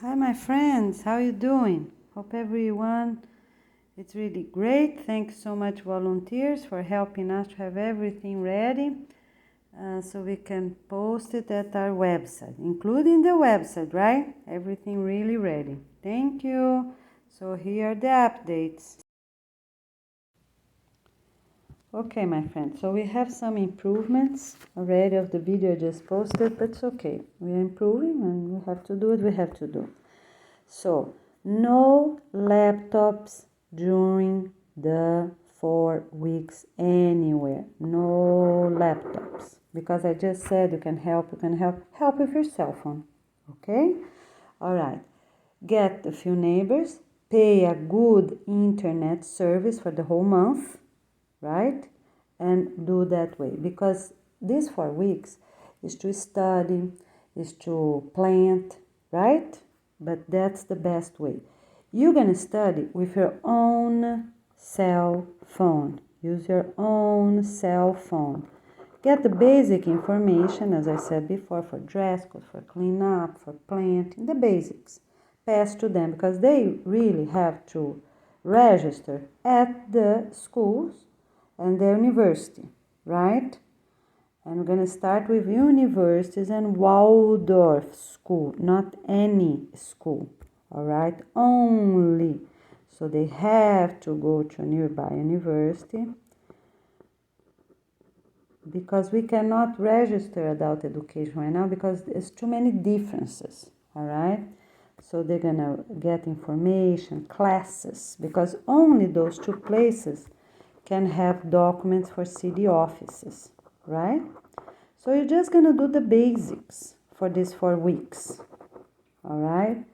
Hi my friends, how you doing? Hope everyone it's really great. Thanks so much volunteers for helping us to have everything ready so we can post it at our website, including the website, right? Everything really ready. Thank you. So here are the updates. Okay, my friends, so we have some improvements already of the video I just posted, but it's okay. We are improving and we have to do what we have to do. So, no laptops during the 4 weeks anywhere. No laptops. Because I just said you can help with your cell phone. Okay? All right. Get a few neighbors, pay a good internet service for the whole month, right? And do that way. Because these 4 weeks is to study, is to plant, right? But that's the best way. You're going to study with your own cell phone. Use your own cell phone. Get the basic information, as I said before, for dress code, for cleanup, for planting, the basics. Pass to them because they really have to register at the schools and the university, right? And we're going to start with universities and Waldorf school, not any school, all right? Only. So they have to go to a nearby university because we cannot register adult education right now because there's too many differences, all right? So they're going to get information, classes, because only those two places can have documents for city offices, right? So you're just going to do the basics for these 4 weeks, all right?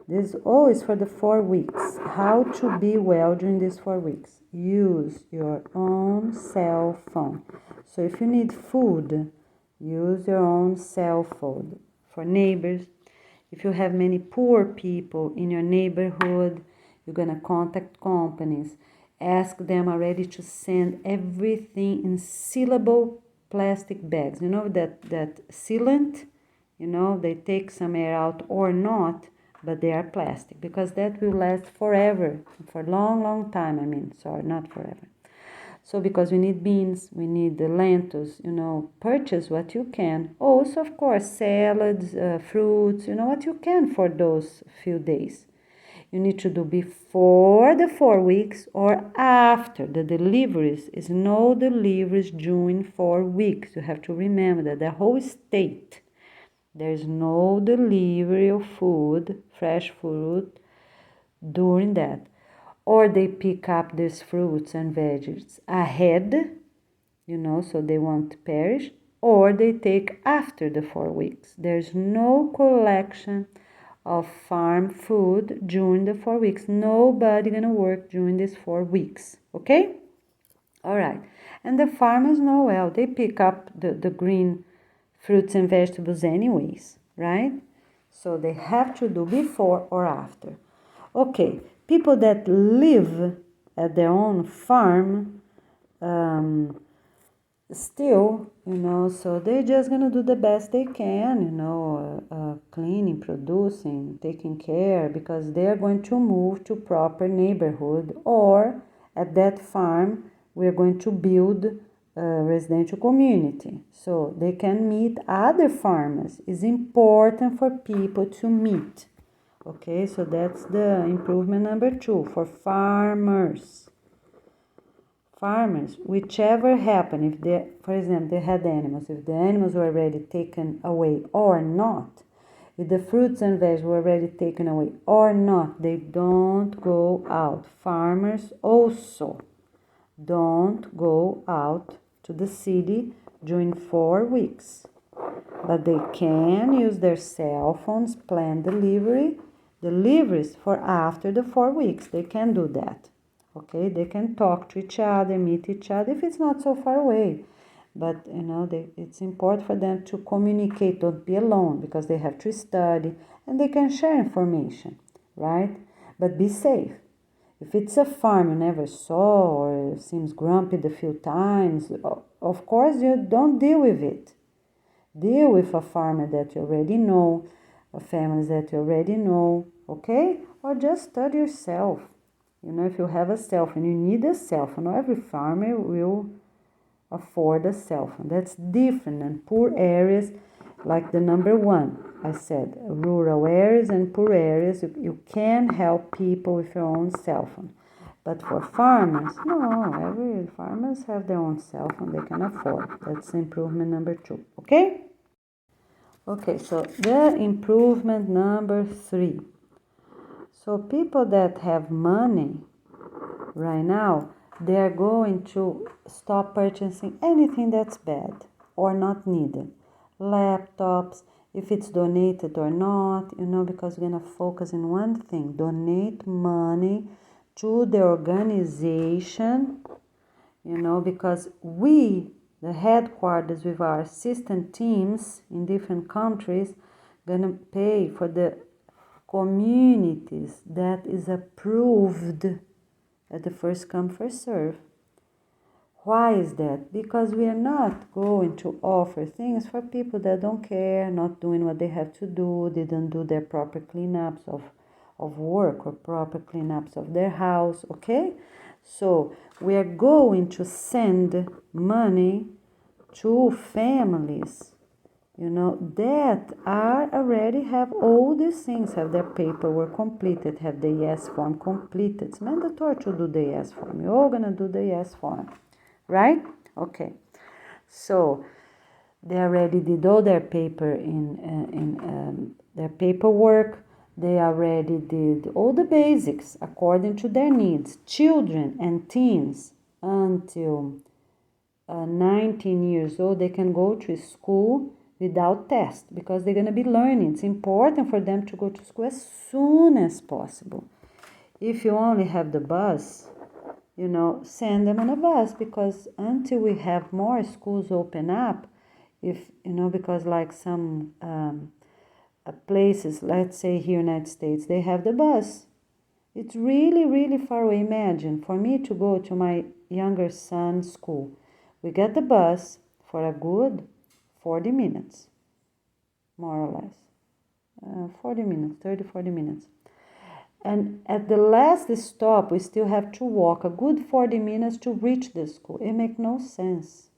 This always for the 4 weeks. How to be well during these 4 weeks. Use your own cell phone. So if you need food, use your own cell phone. For neighbors, if you have many poor people in your neighborhood, you're going to contact companies. Ask them already to send everything in sealable plastic bags. You know that sealant, they take some air out or not, but they are plastic because that will last forever, for a long, long time. Not forever. So because we need beans, we need the lentils, purchase what you can. Also, of course, salads, fruits, what you can for those few days. You need to do before the 4 weeks or after the deliveries. Is no deliveries during 4 weeks. You have to remember that the whole state, there's no delivery of food, fresh food, during that. Or they pick up these fruits and veggies ahead, so they won't perish, or they take after the 4 weeks. There's no collection of farm food during the 4 weeks. Nobody gonna work during these 4 weeks, okay? All right. And the farmers know well, they pick up the green fruits and vegetables anyways, right? So they have to do before or after. Okay, people that live at their own farm, still, so they're just gonna do the best they can, cleaning, producing, taking care, because they're going to move to proper neighborhood, or at that farm we're going to build a residential community so they can meet other farmers. It's important for people to meet. Okay, so that's the improvement number 2 for farmers. Farmers, whichever happened, if they, for example, they had animals, if the animals were already taken away or not, if the fruits and vegetables were already taken away or not, they don't go out. Farmers also don't go out to the city during 4 weeks, but they can use their cell phones, plan deliveries for after the 4 weeks. They can do that. Okay, they can talk to each other, meet each other if it's not so far away. But it's important for them to communicate, don't be alone, because they have to study and they can share information, right? But be safe. If it's a farm you never saw or seems grumpy a few times, of course you don't deal with it. Deal with a farmer that you already know. families that you already know, okay? Or just study yourself. You know, if you have a cell phone, you need a cell phone. Not every farmer will afford a cell phone. That's different in poor areas, like the number one. I said rural areas and poor areas, you can help people with your own cell phone. But for farmers, no, every farmers have their own cell phone they can afford. That's improvement number 2, okay? Okay, so the improvement number 3. So people that have money right now, they're going to stop purchasing anything that's bad or not needed. Laptops, if it's donated or not, you know, because we're going to focus in one thing, donate money to the organization, you know, because we, the headquarters with our assistant teams in different countries, gonna pay for the communities that is approved at the first come first serve. Why is that? Because we are not going to offer things for people that don't care, not doing what they have to do, didn't do their proper cleanups of work or proper cleanups of their house, okay? So we are going to send money to families, you know, that are already have all these things, have their paperwork completed, have the yes form completed. It's mandatory to do the yes form. You're all gonna do the yes form, right? Okay. So they already did all their paper in their paperwork. They already did all the basics according to their needs. Children and teens until 19 years old, they can go to school without test because they're going to be learning. It's important for them to go to school as soon as possible. If you only have the bus, you know, send them on a bus, because until we have more schools open up, if, you know, because like some places, let's say here in the United States, they have the bus. It's really, really far away. Imagine, for me to go to my younger son's school, we get the bus for a good 40 minutes, more or less. 40 minutes, 30, 40 minutes. And at the last stop, we still have to walk a good 40 minutes to reach the school. It makes no sense.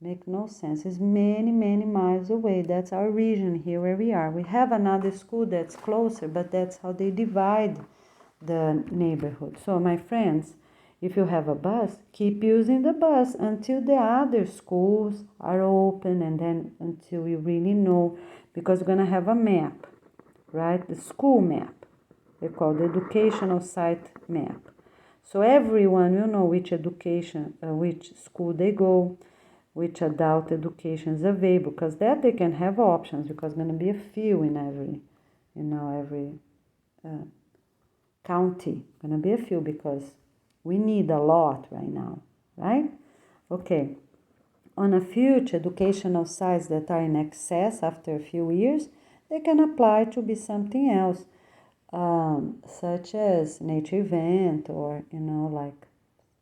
Make no sense. It's many, many miles away. That's our region here where we are. We have another school that's closer, but that's how they divide the neighborhood. So my friends, if you have a bus, keep using the bus until the other schools are open, and then until you really know, because we're going to have a map, right? The school map. They call the educational site map. So everyone will know which which school they go, which adult education is available, because that they can have options, because there's going to be a few in every, you know, every county. Going to be a few because we need a lot right now, right? Okay. On a future educational sites that are in excess after a few years, they can apply to be something else, such as nature event, or, you know, like,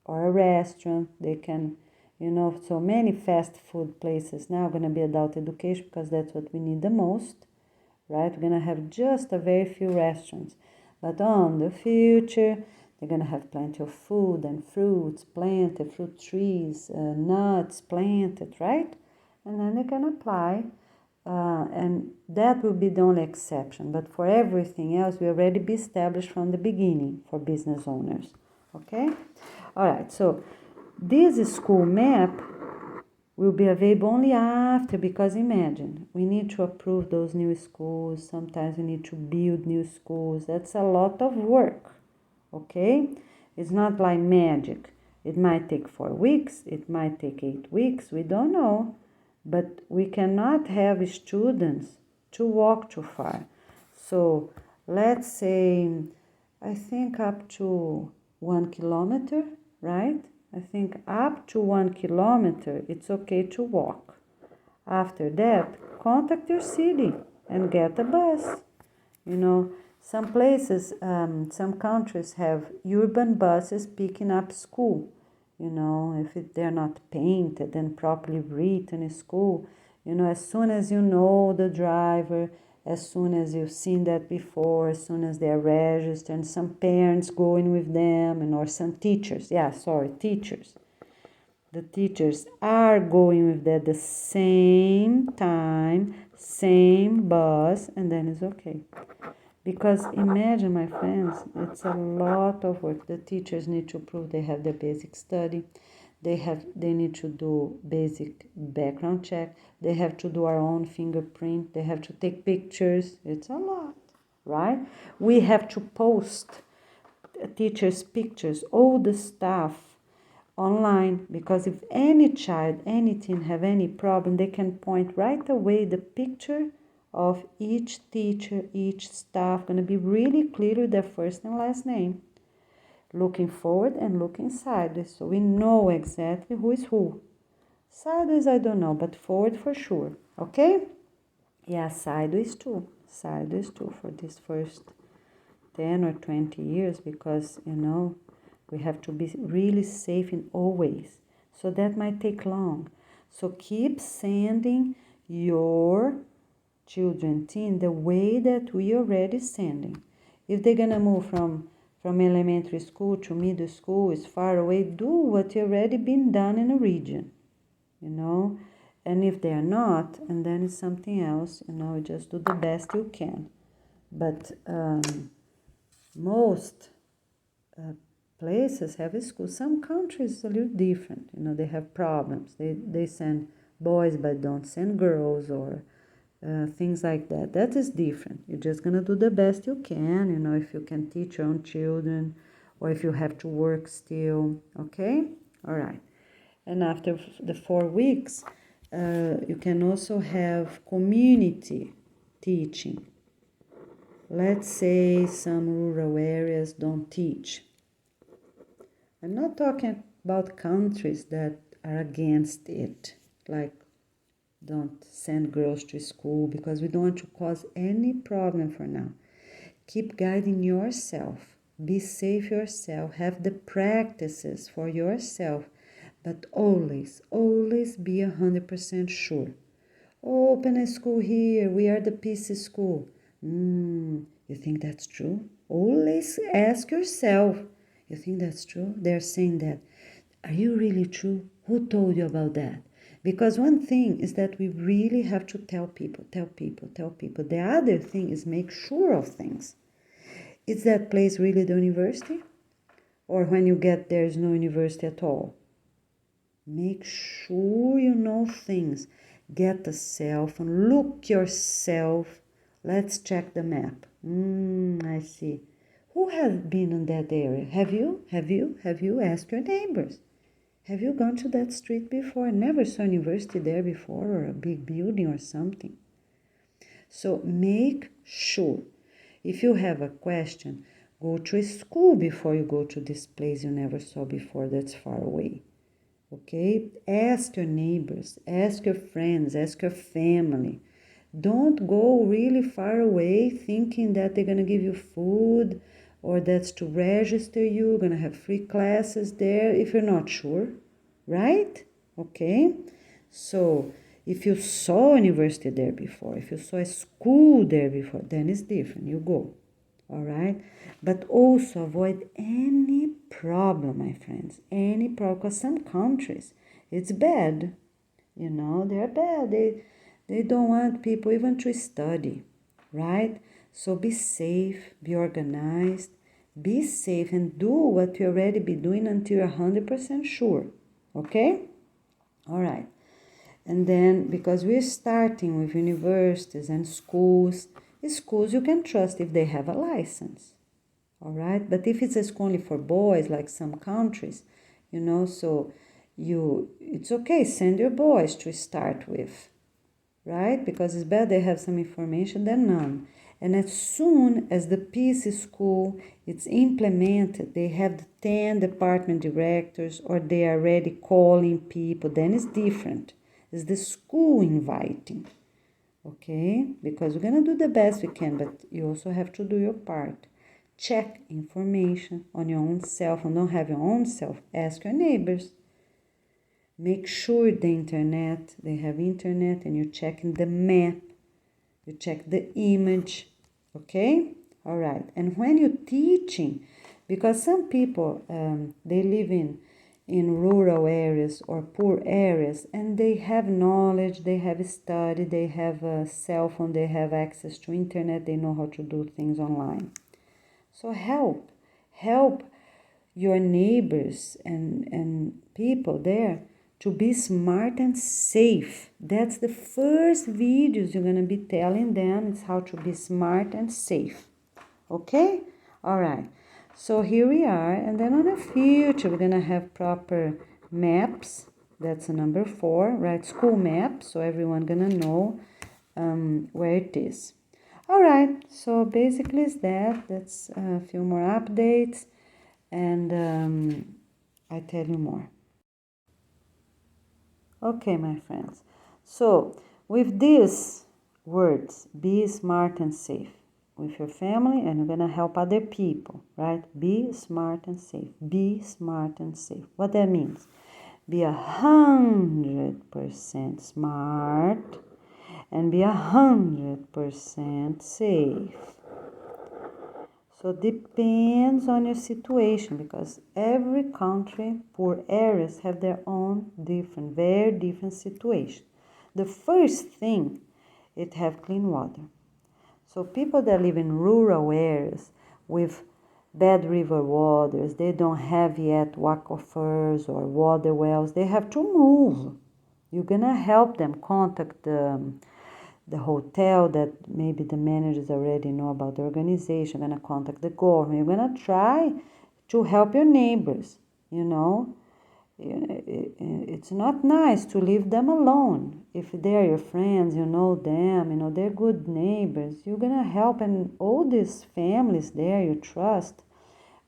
or a restaurant. They can, you know, so many fast food places now are going to be adult education, because that's what we need the most, right? We're going to have just a very few restaurants. But on the future, they're going to have plenty of food and fruits planted, fruit trees, nuts planted, right? And then they can apply, and that will be the only exception. But for everything else, we already be established from the beginning for business owners, okay? All right, so this school map will be available only after, because imagine, we need to approve those new schools. Sometimes we need to build new schools. That's a lot of work, okay? It's not like magic. It might take 4 weeks, it might take 8 weeks, we don't know. But we cannot have students to walk too far. So let's say, I think up to 1 kilometer, right? I think up to 1 kilometer, it's okay to walk. After that, contact your city and get a bus. You know, some places, some countries have urban buses picking up school. You know, if they're not painted and properly written in school, you know, as soon as you know the driver as soon as you've seen that before, as soon as they're registered, and some parents going with them, and or some teachers, teachers. The teachers are going with them at the same time, same bus, and then it's okay. Because imagine, my friends, it's a lot of work. The teachers need to prove they have the basic study. They need to do basic background check. They have to do our own fingerprint. They have to take pictures. It's a lot, right? We have to post teachers' pictures, all the staff online, because if any child, any teen have any problem, they can point right away the picture of each teacher, each staff, going to be really clear with their first and last name, looking forward and looking sideways, so we know exactly who is who. Sideways I don't know, but forward for sure. Okay? Yeah, sideways too for this first 10 or 20 years, because we have to be really safe in all ways. So that might take long. So keep sending your children, teen, the way that we already sending. If they're gonna move from elementary school to middle school, is far away, do what you already been done in a region, And if they are not, and then it's something else, just do the best you can. But most places have a school. Some countries a little different. They have problems. They send boys but don't send girls, or things like that. That is different. You're just gonna do the best you can. If you can teach your own children, or if you have to work still. Okay, all right. And after the 4 weeks, you can also have community teaching. Let's say some rural areas don't teach. I'm not talking about countries that are against it, like don't send girls to school, because we don't want to cause any problem for now. Keep guiding yourself. Be safe yourself. Have the practices for yourself, but always be 100% sure. Open a school here. We are the peace school. You think that's true? Always ask yourself. You think that's true? They're saying that. Are you really true? Who told you about that? Because one thing is that we really have to tell people. The other thing is make sure of things. Is that place really the university? Or when you get there is no university at all? Make sure you know things. Get a cell phone. Look yourself. Let's check the map. I see. Who has been in that area? Have you? Asked your neighbors. Have you gone to that street before? Never saw a university there before, or a big building or something. So make sure. If you have a question, go to a school before you go to this place you never saw before that's far away. Okay? Ask your neighbors, ask your friends, ask your family. Don't go really far away thinking that they're going to give you food, or that's to register you, you're going to have free classes there if you're not sure, right? Okay? So if you saw a university there before, if you saw a school there before, then it's different. You go, all right? But also avoid any problem, my friends, any problem, because some countries, it's bad, they're bad. They don't want people even to study, right? So be safe, be organized, be safe, and do what you already be doing until you're 100% sure, okay? All right. And then, because we're starting with universities and schools you can trust if they have a license, all right? But if it's a school only for boys, like some countries, so it's okay, send your boys to start with, right? Because it's better they have some information than none. And as soon as the peace school it's implemented, they have the 10 department directors, or they are already calling people, then it's different. It's the school inviting, okay? Because we're going to do the best we can, but you also have to do your part. Check information on your own self, and don't have your own self. Ask your neighbors. Make sure they have internet, and you're checking the map. You check the image, okay? All right. And when you're teaching, because some people, they live in rural areas or poor areas, and they have knowledge, they have study, they have a cell phone, they have access to internet, they know how to do things online. So help your neighbors and people there to be smart and safe. That's the first videos you're going to be telling them, is how to be smart and safe. Okay? All right. So here we are, and then on the future we're going to have proper maps. That's number 4, right? School map, so everyone going to know where it is. All right, so basically it's that. That's a few more updates, and I tell you more. Okay, my friends. So with these words, be smart and safe with your family, and you're gonna help other people, right? Be smart and safe. Be smart and safe. What that means? Be 100% smart and be 100% safe. So depends on your situation, because every country, poor areas have their own different, very different situation. The first thing, it have clean water. So people that live in rural areas with bad river waters, they don't have yet aquifers or water wells, they have to move. You're gonna help them contact the hotel that maybe the managers already know about the organization, gonna contact the government. You're gonna try to help your neighbors, you know. It's not nice to leave them alone. If they're your friends, you know them, you know, they're good neighbors, you're gonna help, and all these families there you trust,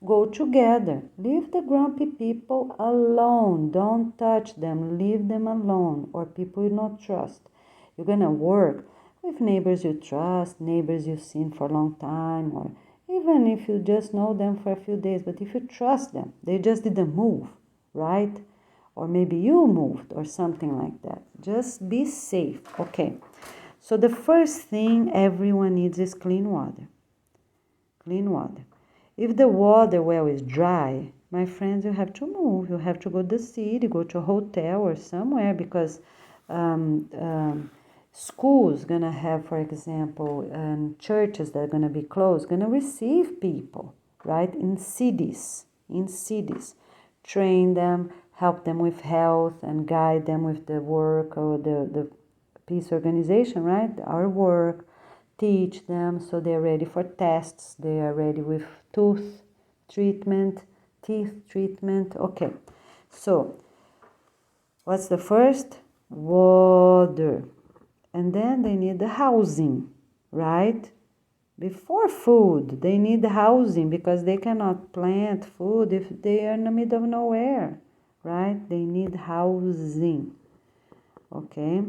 go together. Leave the grumpy people alone. Don't touch them. Leave them alone, or people you not trust. You're gonna work with neighbors you trust, neighbors you've seen for a long time, or even if you just know them for a few days. But if you trust them, they just didn't move, right? Or maybe you moved or something like that. Just be safe, okay? So the first thing everyone needs is clean water. Clean water. If the water well is dry, my friends, you have to move. You have to go to the city, go to a hotel or somewhere, because schools gonna have, for example, churches that are gonna be closed, gonna receive people, right? In cities, train them, help them with health, and guide them with the work or the peace organization, right? Our work. Teach them so they're ready for tests, they are ready with teeth treatment. Okay, so what's the first? Water. And then they need the housing, right? Before food, they need housing, because they cannot plant food if they are in the middle of nowhere, right? They need housing, okay?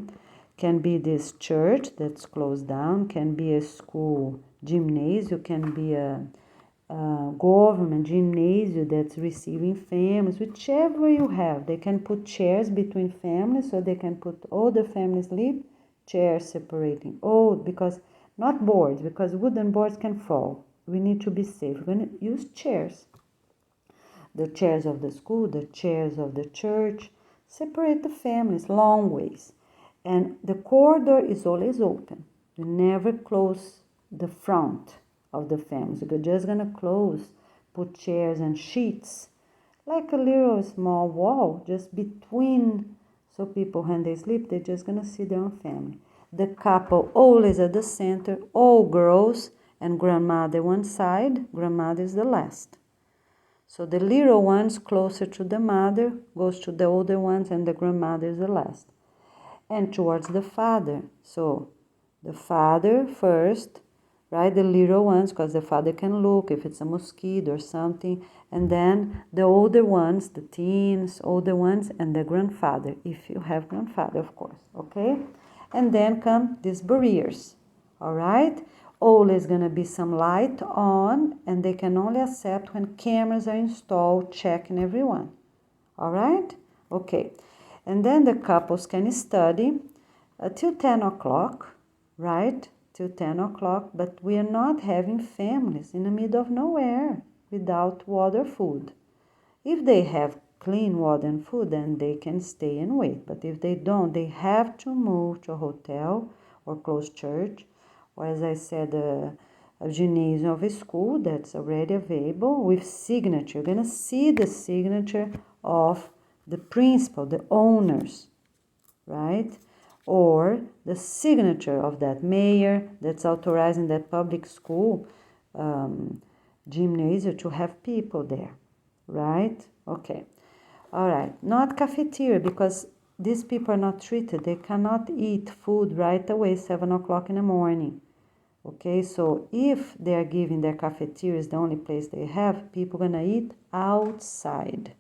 Can be this church that's closed down, can be a school gymnasium, can be a government gymnasium that's receiving families, whichever you have. They can put chairs between families, so they can put all the families live, chairs separating. Oh, because not boards, because wooden boards can fall. We need to be safe. We're going to use chairs. The chairs of the school, the chairs of the church. Separate the families long ways. And the corridor is always open. You never close the front of the families. You're just gonna close, put chairs and sheets, like a little small wall, just between, so people when they sleep, they're just gonna see their own family. The couple always at the center, all girls, and grandmother one side, grandmother is the last. So the little ones closer to the mother goes to the older ones, and the grandmother is the last. And towards the father. So the father first, right? The little ones, because the father can look if it's a mosquito or something. And then the older ones, the teens, older ones, and the grandfather, if you have grandfather, of course, okay? And then come these barriers, all right? Always gonna be some light on, and they can only accept when cameras are installed, checking everyone, all right? Okay. And then the couples can study till 10 o'clock, right? till 10 o'clock, but we are not having families in the middle of nowhere without water, food. If they have clean water and food, then they can stay and wait. But if they don't, they have to move to a hotel or close church, or as I said, a gymnasium of a school that's already available with signature. You're gonna see the signature of the principal, the owners, right? Or the signature of that mayor that's authorizing that public school gymnasium to have people there, right? Okay. All right. Not cafeteria, because these people are not treated. They cannot eat food right away, 7 o'clock in the morning. Okay, so if they are giving their cafeteria is the only place they have, people gonna eat outside.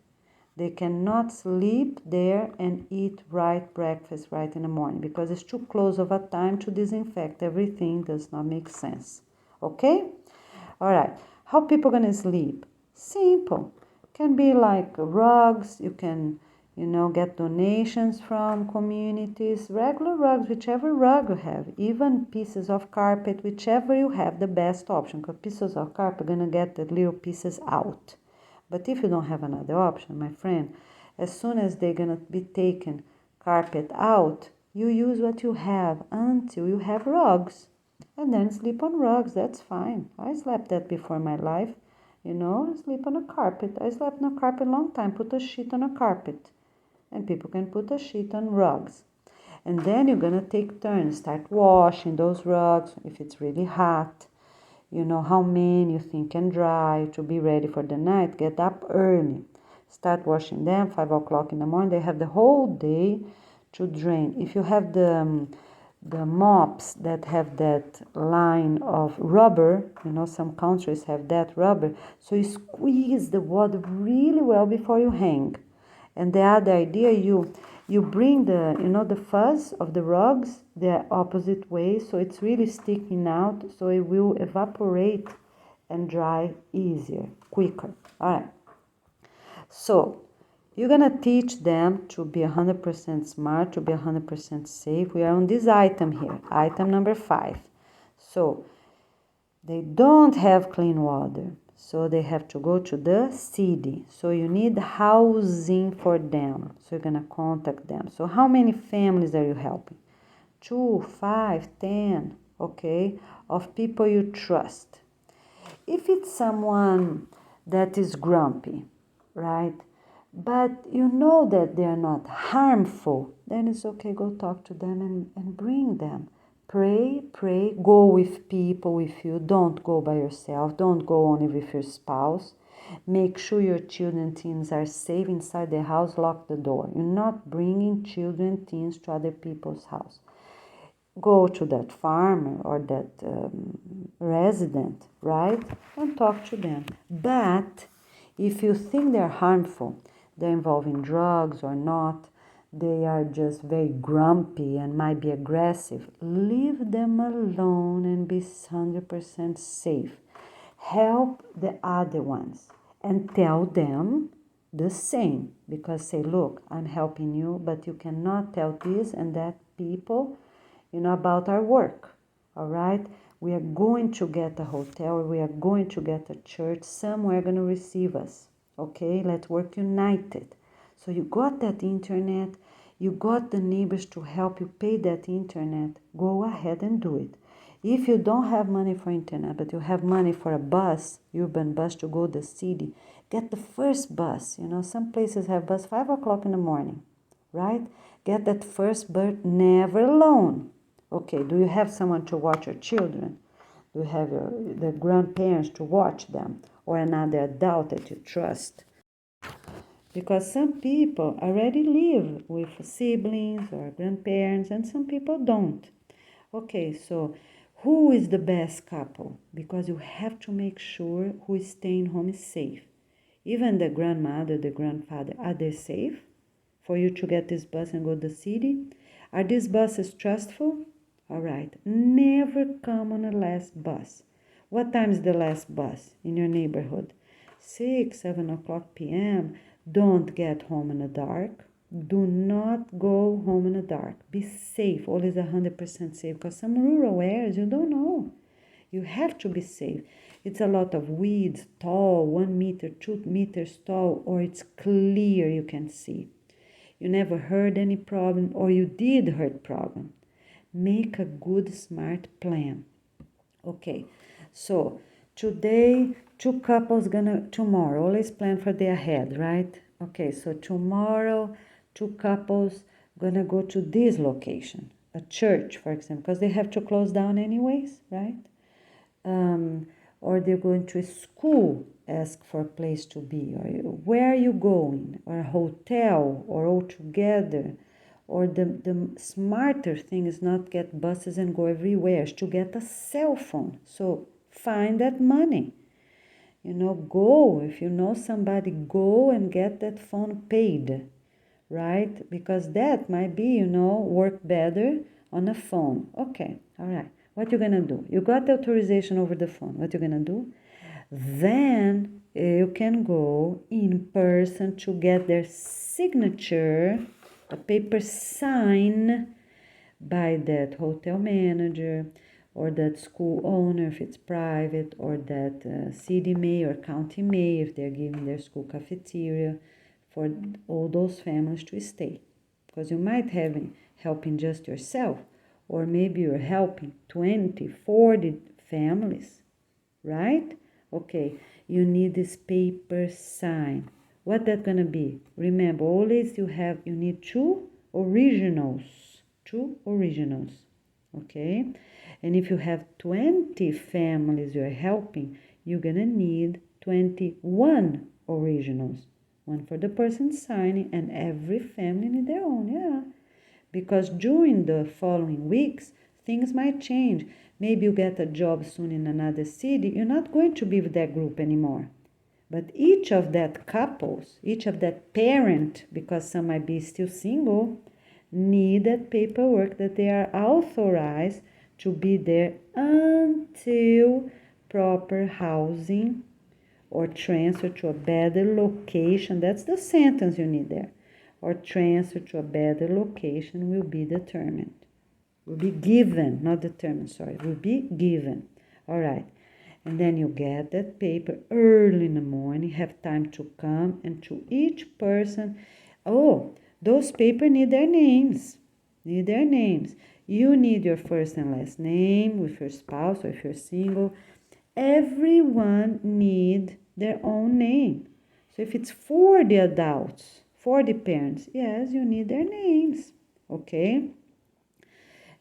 They cannot sleep there and eat right breakfast right in the morning because it's too close of a time to disinfect everything. Does not make sense. Okay? All right. How people gonna sleep? Simple. Can be like rugs. You can, get donations from communities. Regular rugs, whichever rug you have. Even pieces of carpet, whichever you have, the best option. Because pieces of carpet are gonna get the little pieces out. But if you don't have another option, my friend, as soon as they're gonna be taken carpet out, you use what you have until you have rugs. And then sleep on rugs, that's fine. I slept that before in my life. Sleep on a carpet. I slept on a carpet a long time, put a sheet on a carpet. And people can put a sheet on rugs. And then you're gonna take turns, start washing those rugs if it's really hot. You know how many you think can dry to be ready for the night. Get up early. Start washing them, 5 o'clock in the morning. They have the whole day to drain. If you have the mops that have that line of rubber, some countries have that rubber, so you squeeze the water really well before you hang. And the other idea, you bring the fuzz of the rugs the opposite way, so it's really sticking out, so it will evaporate and dry easier, quicker. All right. So you're gonna teach them to be 100% smart, to be 100% safe. We are on this item here, item number 5. So they don't have clean water, so they have to go to the city. So you need housing for them. So you're gonna contact them. So how many families are you helping? 2, 5, 10, okay, of people you trust. If it's someone that is grumpy, right, but you know that they're not harmful, then it's okay, go talk to them and bring them. Pray, go with people with you. Don't go by yourself. Don't go only with your spouse. Make sure your children, teens are safe inside the house. Lock the door. You're not bringing children, teens to other people's house. Go to that farmer or that resident, right, and talk to them. But if you think they're harmful, they're involved in drugs or not, they are just very grumpy and might be aggressive, leave them alone and be 100% safe. Help the other ones and tell them the same, because say, look, I'm helping you, but you cannot tell this and that people about our work. All right, we are going to get a hotel, we are going to get a church, somewhere going to receive us. Okay, let's work united. So you got that internet, you got the neighbors to help you pay that internet, go ahead and do it. If you don't have money for internet, but you have money for a bus, urban bus to go to the city, get the first bus. Some places have bus 5 o'clock in the morning, right? Get that first bus, never alone. Okay, do you have someone to watch your children? Do you have the grandparents to watch them? Or another adult that you trust? Because some people already live with siblings or grandparents and some people don't. Okay, so who is the best couple? Because you have to make sure who is staying home is safe. Even the grandmother, the grandfather, are they safe for you to get this bus and go to the city? Are these buses trustful? All right, never come on a last bus. What time is the last bus in your neighborhood? 6, 7 o'clock p.m. Don't get home in the dark, Do not go home in the dark. Be safe, always 100% safe, because some rural areas, you don't know. You have to be safe. It's a lot of weeds, tall, 1 meter, 2 meters tall, or it's clear you can see. You never heard any problem, or you did heard problem. Make a good, smart plan. Okay, so today, two couples tomorrow, always plan for the ahead, right? Okay, so tomorrow, two couples gonna go to this location, a church, for example, because they have to close down anyways, right? Or they're going to a school, ask for a place to be, or where are you going, or a hotel, or all together. Or the smarter thing is not get buses and go everywhere, is to get a cell phone. So find that money. Go, if you know somebody, go and get that phone paid, right? Because that might be, work better on a phone. Okay, all right. What you gonna do? You got the authorization over the phone. What you gonna do? Then you can go in person to get their signature, a paper sign by that hotel manager or that school owner if it's private, or that city mayor or county mayor if they're giving their school cafeteria for all those families to stay. Because you might have helping just yourself, or maybe you're helping 20, 40 families, right? Okay, you need this paper sign. What that gonna be? Remember, always you need two originals, okay? And if you have 20 families you're helping, you're gonna need 21 originals. One for the person signing, and every family need their own, yeah. Because during the following weeks, things might change. Maybe you get a job soon in another city. You're not going to be with that group anymore. But each of that couples, each of that parent, because some might be still single, need that paperwork that they are authorized to be there until proper housing or transfer to a better location. That's the sentence you need there. Or transfer to a better location will be determined. Will be given, not determined, sorry. Will be given. All right. And then you get that paper early in the morning, have time to come, and to each person, those papers need their names. You need your first and last name with your spouse, or if you're single. Everyone need their own name. So if it's for the adults, for the parents, yes, you need their names, okay?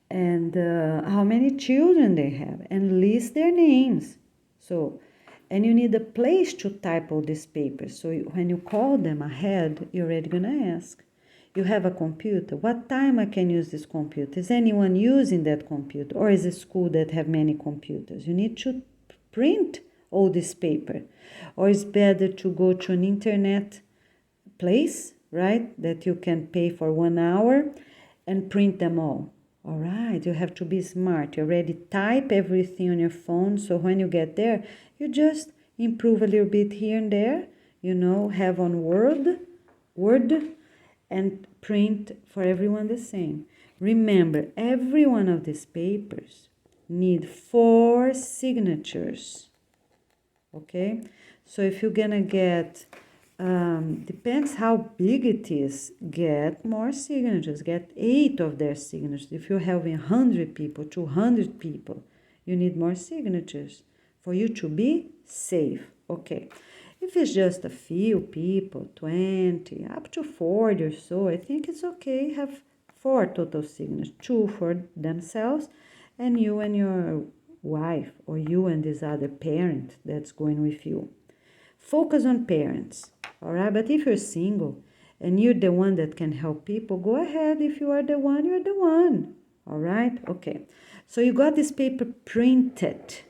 And how many children they have, and list their names. So, and you need a place to type all these papers. So when you call them ahead, you're already gonna ask. You have a computer. What time I can use this computer? Is anyone using that computer? Or is a school that have many computers? You need to print all this paper. Or it's better to go to an internet place, right? That you can pay for 1 hour and print them all. All right, you have to be smart. You already type everything on your phone, so when you get there, you just improve a little bit here and there, have on Word, and print for everyone the same. Remember, every one of these papers need 4 signatures, okay? So if you're gonna get, depends how big it is, get more signatures, get 8 of their signatures. If you're having 100 people, 200 people, you need more signatures for you to be safe, okay? If it's just a few people, 20, up to 40 or so, I think it's okay. Have 4 total signatures, 2 for themselves, and you and your wife, or you and this other parent that's going with you. Focus on parents, all right? But if you're single and you're the one that can help people, go ahead. If you are the one, you're the one, all right? Okay, so you got this paper printed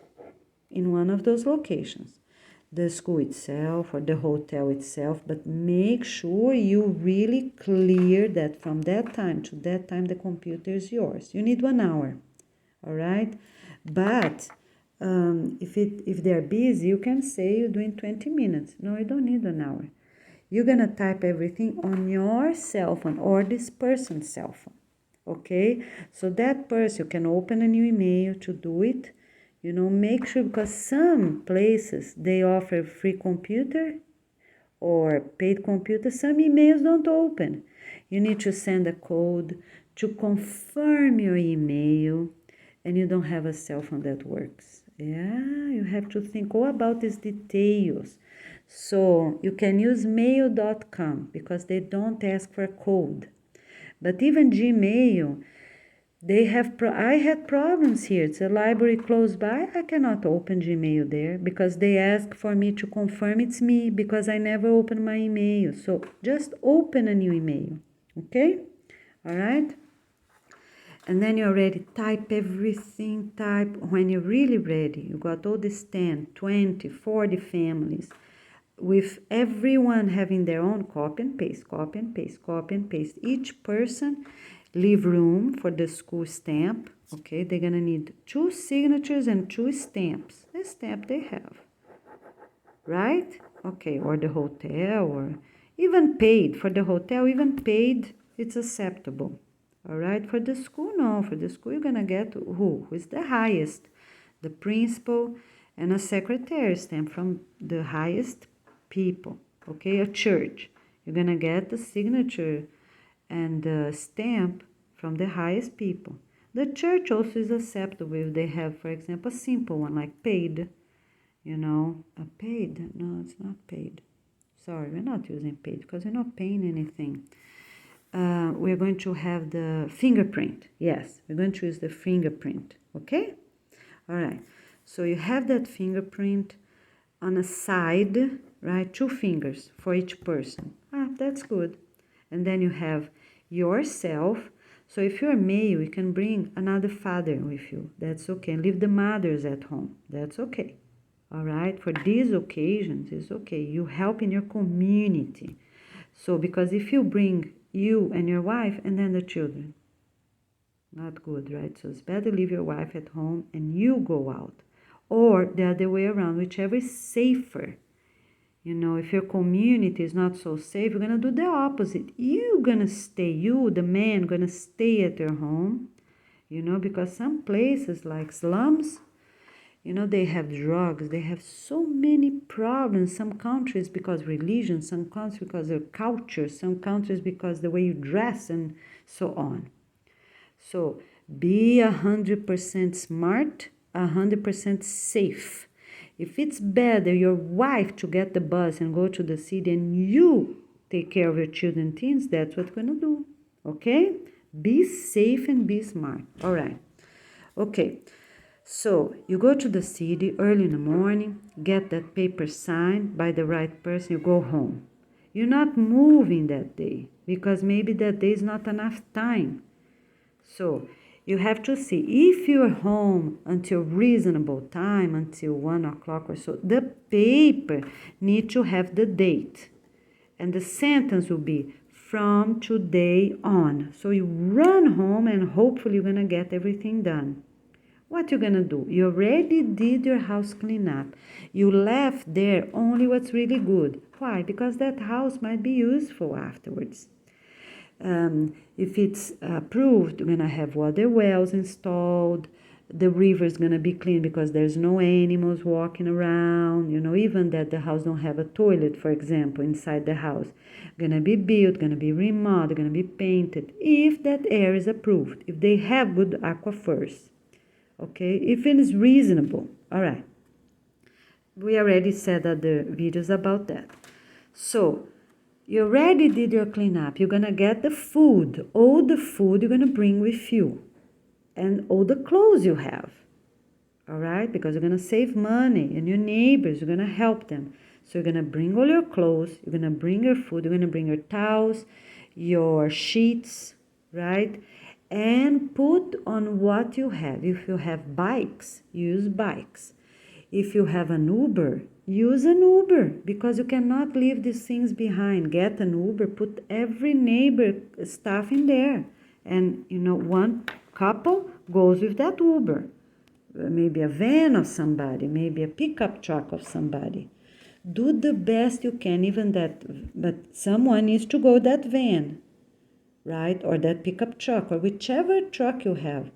in one of those locations, the school itself or the hotel itself, but make sure you really clear that from that time to that time the computer is yours. You need 1 hour, all right? But if they're busy, you can say you're doing 20 minutes. No, you don't need 1 hour. you're going to type everything on your cell phone or this person's cell phone. Okay, so that person can open a new email to do it. Make sure, because some places they offer free computer or paid computer, some emails don't open. You need to send a code to confirm your email, and you don't have a cell phone that works. Yeah, you have to think all about these details. So you can use mail.com because they don't ask for a code. But even Gmail, I had problems here. It's a library close by. I cannot open Gmail there because they ask for me to confirm it's me because I never open my email. So just open a new email. Okay? All right? And then you're ready. Type everything. Type when you're really ready. You got all these 10, 20, 40 families with everyone having their own copy and paste, copy and paste, copy and paste. Each person leave room for the school stamp. Okay, they're gonna need 2 signatures and 2 stamps. The stamp they have, right? Okay, or the hotel, or even paid. For the hotel, even paid, it's acceptable. All right, for the school, no. For the school, you're gonna get who is the highest, the principal and a secretary stamp from the highest people. Okay, a church, you're gonna get the signature and the stamp from the highest people. The church also is acceptable if they have, for example, a simple one like paid. A paid. No, it's not paid. Sorry, we're not using paid because we're not paying anything. We're going to have the fingerprint. Yes, we're going to use the fingerprint. Okay? All right. So you have that fingerprint on a side, right? 2 fingers for each person. That's good. And then you have yourself. So if you're male, you can bring another father with you. That's okay. Leave the mothers at home. That's okay. All right? For these occasions, it's okay. You help in your community. So because if you bring you and your wife and then the children, not good, right? So it's better leave your wife at home and you go out. Or the other way around, whichever is safer. If your community is not so safe, you're going to do the opposite. You're going to stay, the man, going to stay at your home, because some places like slums, they have drugs, they have so many problems. Some countries because religion, some countries because of culture, some countries because the way you dress and so on. So be 100% smart, 100% safe. If it's better your wife to get the bus and go to the city and you take care of your children and teens, that's what we're going to do. Okay? Be safe and be smart. All right. Okay. So you go to the city early in the morning, get that paper signed by the right person, you go home. You're not moving that day because maybe that day is not enough time. So you have to see if you're home until reasonable time, until 1 o'clock or so, the paper need to have the date. And the sentence will be from today on. So you run home and hopefully you're going to get everything done. What you're going to do? You already did your house cleanup. You left there only what's really good. Why? Because that house might be useful afterwards. If it's approved, you're going to have water wells installed. The river is going to be clean because there's no animals walking around. Even that the house don't have a toilet, for example, inside the house. Going to be built, going to be remodeled, going to be painted. If that area is approved, if they have good aquifers. Okay, if it is reasonable. All right. We already said other videos about that. So, you already did your cleanup. You're going to get the food. All the food you're going to bring with you. And all the clothes you have. All right? Because you're going to save money. And your neighbors, you're going to help them. So you're going to bring all your clothes. You're going to bring your food. You're going to bring your towels, your sheets, right? And put on what you have. If you have bikes, use bikes. If you have an Uber, use an Uber because you cannot leave these things behind. Get an Uber, put every neighbor stuff in there. And, one couple goes with that Uber. Maybe a van of somebody, maybe a pickup truck of somebody. do the best you can, even that, but someone needs to go that van, right? Or that pickup truck, or whichever truck you have.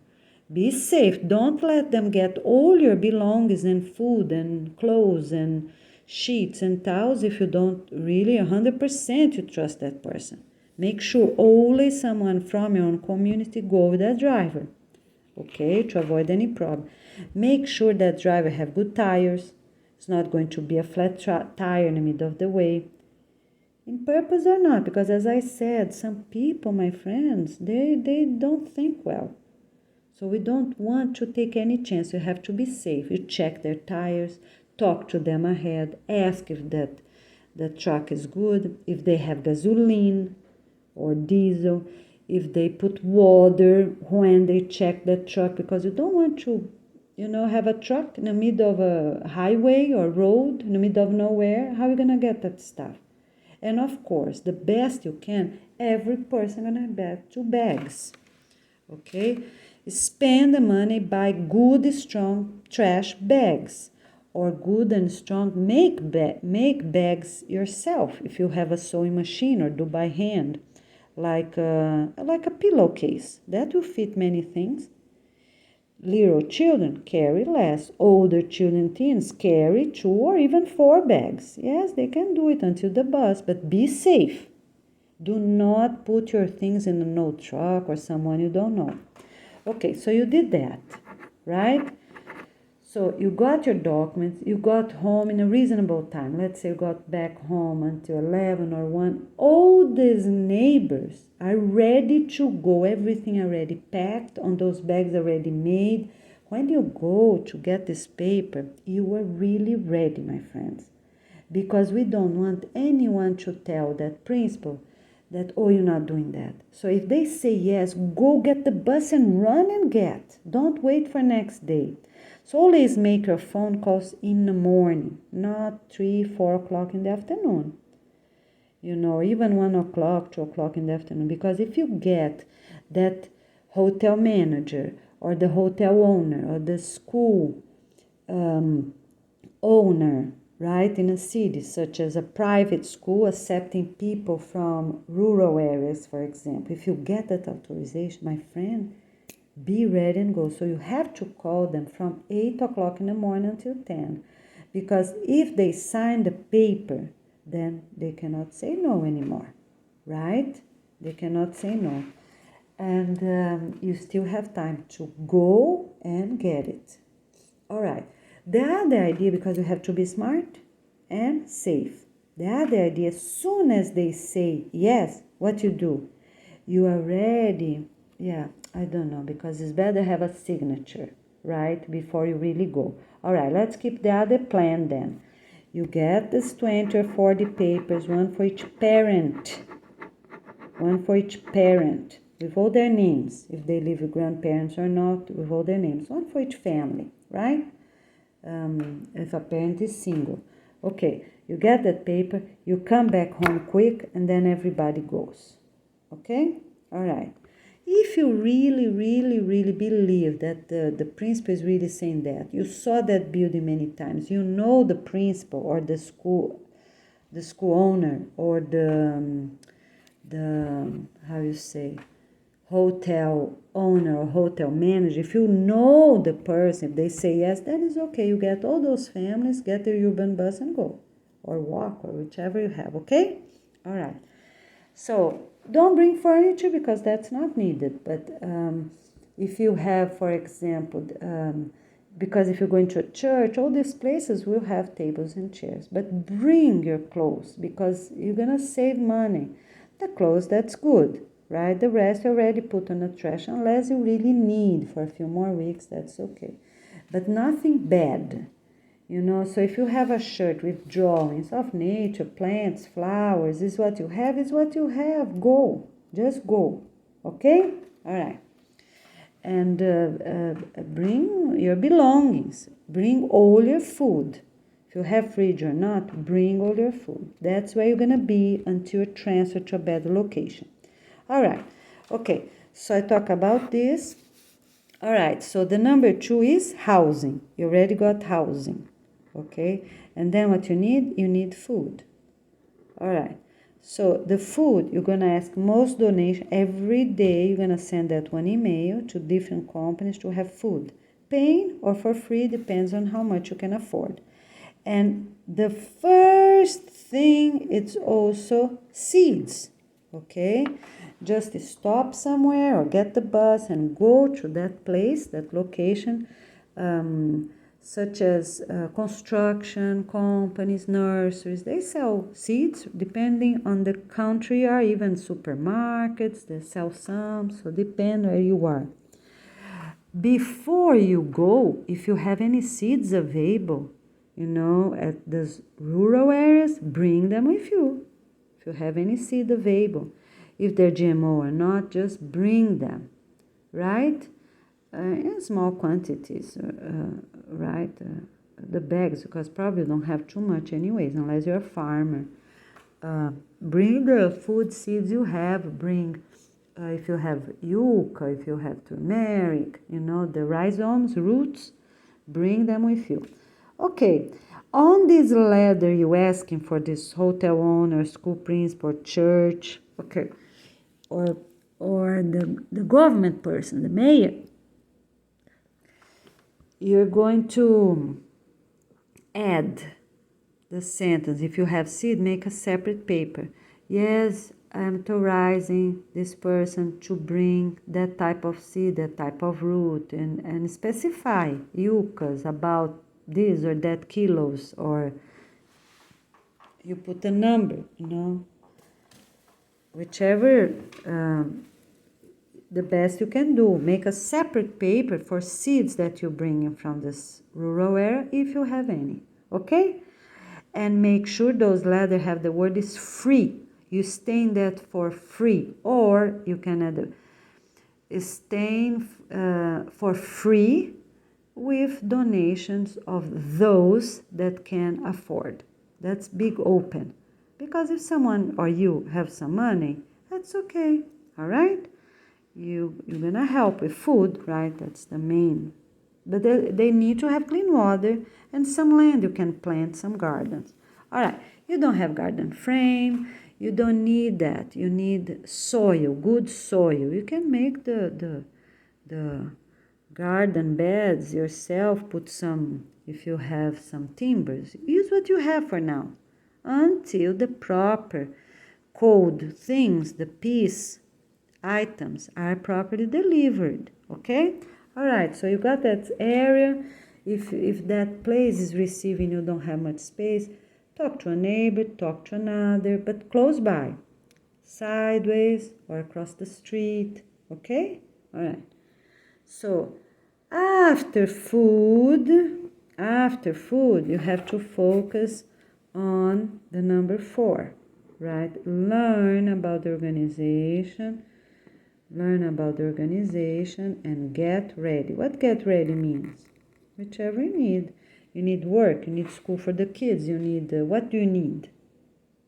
Be safe. Don't let them get all your belongings and food and clothes and sheets and towels if you don't really 100% you trust that person. Make sure always someone from your own community go with that driver, okay, to avoid any problem. Make sure that driver have good tires. It's not going to be a flat tire in the middle of the way. In purpose or not, because as I said, some people, my friends, they don't think well. So we don't want to take any chance. You have to be safe. You check their tires, talk to them ahead, ask if that the truck is good, if they have gasoline or diesel, if they put water when they check the truck, because you don't want to, have a truck in the middle of a highway or road in the middle of nowhere. How are you gonna get that stuff? And of course, the best you can, every person gonna have 2 bags. Okay? Spend the money, buy good, strong trash bags, or good and strong make bags yourself if you have a sewing machine, or do by hand, like a pillowcase that will fit many things. Little children carry less. Older children, teens, carry 2 or even 4 bags. Yes, they can do it until the bus, but be safe. Do not put your things in an old truck or someone you don't know. Okay, so you did that, right? So you got your documents, you got home in a reasonable time. Let's say you got back home until 11 or 1. All these neighbors are ready to go. Everything already packed, on those bags already made. When you go to get this paper, you are really ready, my friends. Because we don't want anyone to tell that principal that, oh, you're not doing that. So if they say yes, go get the bus and run and get. Don't wait for next day. So always make your phone calls in the morning, not 3, 4 o'clock in the afternoon. Even 1 o'clock, 2 o'clock in the afternoon. Because if you get that hotel manager or the hotel owner or the school owner, right, in a city, such as a private school accepting people from rural areas, for example, if you get that authorization, my friend, be ready and go. So you have to call them from 8 o'clock in the morning until 10. Because if they sign the paper, then they cannot say no anymore, right? They cannot say no. And you still have time to go and get it. All right. The other idea, because you have to be smart and safe. The other idea, as soon as they say yes, what you do? You are ready. Yeah, I don't know, because it's better have a signature, right, before you really go. All right, let's keep the other plan then. You get this 20 or 40 papers, one for each parent. One for each parent, with all their names, if they live with grandparents or not, with all their names. One for each family, right? If a parent is single. Okay, you get that paper, you come back home quick, and then everybody goes. Okay? All right. If you really, really, really believe that the principal is really saying that, you saw that building many times, you know the principal or the school owner or the how you say, hotel owner or hotel manager, if you know the person, if they say yes, that is okay. You get all those families, get the urban bus and go, or walk, or whichever you have, okay? All right. So don't bring furniture because that's not needed. But if you have, for example, because if you're going to a church, all these places will have tables and chairs. But bring your clothes because you're going to save money. The clothes, that's good, right? The rest you already put on the trash unless you really need for a few more weeks, that's okay. But nothing bad. So if you have a shirt with drawings of nature, plants, flowers, is what you have. Go. Just go. Okay? All right. And bring your belongings. Bring all your food. If you have fridge or not, bring all your food. That's where you're going to be until you transfer to a better location. All right. Okay. So I talk about this. All right. So the number 2 is housing. You already got housing. okay? And then what you need food. All right. So the food, you're going to ask most donation every day. You're going to send that one email to different companies to have food. Paying or for free depends on how much you can afford. And the first thing, it's also seeds, okay? Just stop somewhere or get the bus and go to that place, that location, such as construction companies, nurseries. They sell seeds depending on the country, or even supermarkets. They sell some, so depend where you are. Before you go, if you have any seeds available, at those rural areas, bring them with you. If you have any seed available, if they're GMO or not, just bring them, right? In small quantities, right? The bags, because probably you don't have too much anyways, unless you're a farmer. Bring the food seeds you have. Bring, if you have yucca, if you have turmeric, the rhizomes, roots, bring them with you. Okay, on this letter you asking for this hotel owner, school principal, church, okay, or the government person, the mayor, you're going to add the sentence. If you have seed, make a separate paper. Yes, I'm authorizing this person to bring that type of seed, that type of root, and specify yuccas about this or that kilos, or you put a number, whichever the best you can do. Make a separate paper for seeds that you bring in from this rural area, if you have any, okay? And make sure those letters have the word is free. You stain that for free, or you can add stain for free with donations of those that can afford. That's big open. Because if someone or you have some money, that's okay, all right? You're gonna help with food, right? That's the main. But they need to have clean water and some land. You can plant some gardens. All right, you don't have garden frame. You don't need that. You need soil, good soil. You can make the garden beds yourself. Put some, if you have some timbers. Use what you have for now until the proper cold things, the peace items are properly delivered, okay? All right, so you got that area. If that place is receiving, you don't have much space, talk to a neighbor, talk to another, but close by, sideways or across the street, okay? All right. So after food, you have to focus on the number 4, right? Learn about the organization and get ready. What get ready means? Whichever you need. You need work, you need school for the kids, you need, what do you need?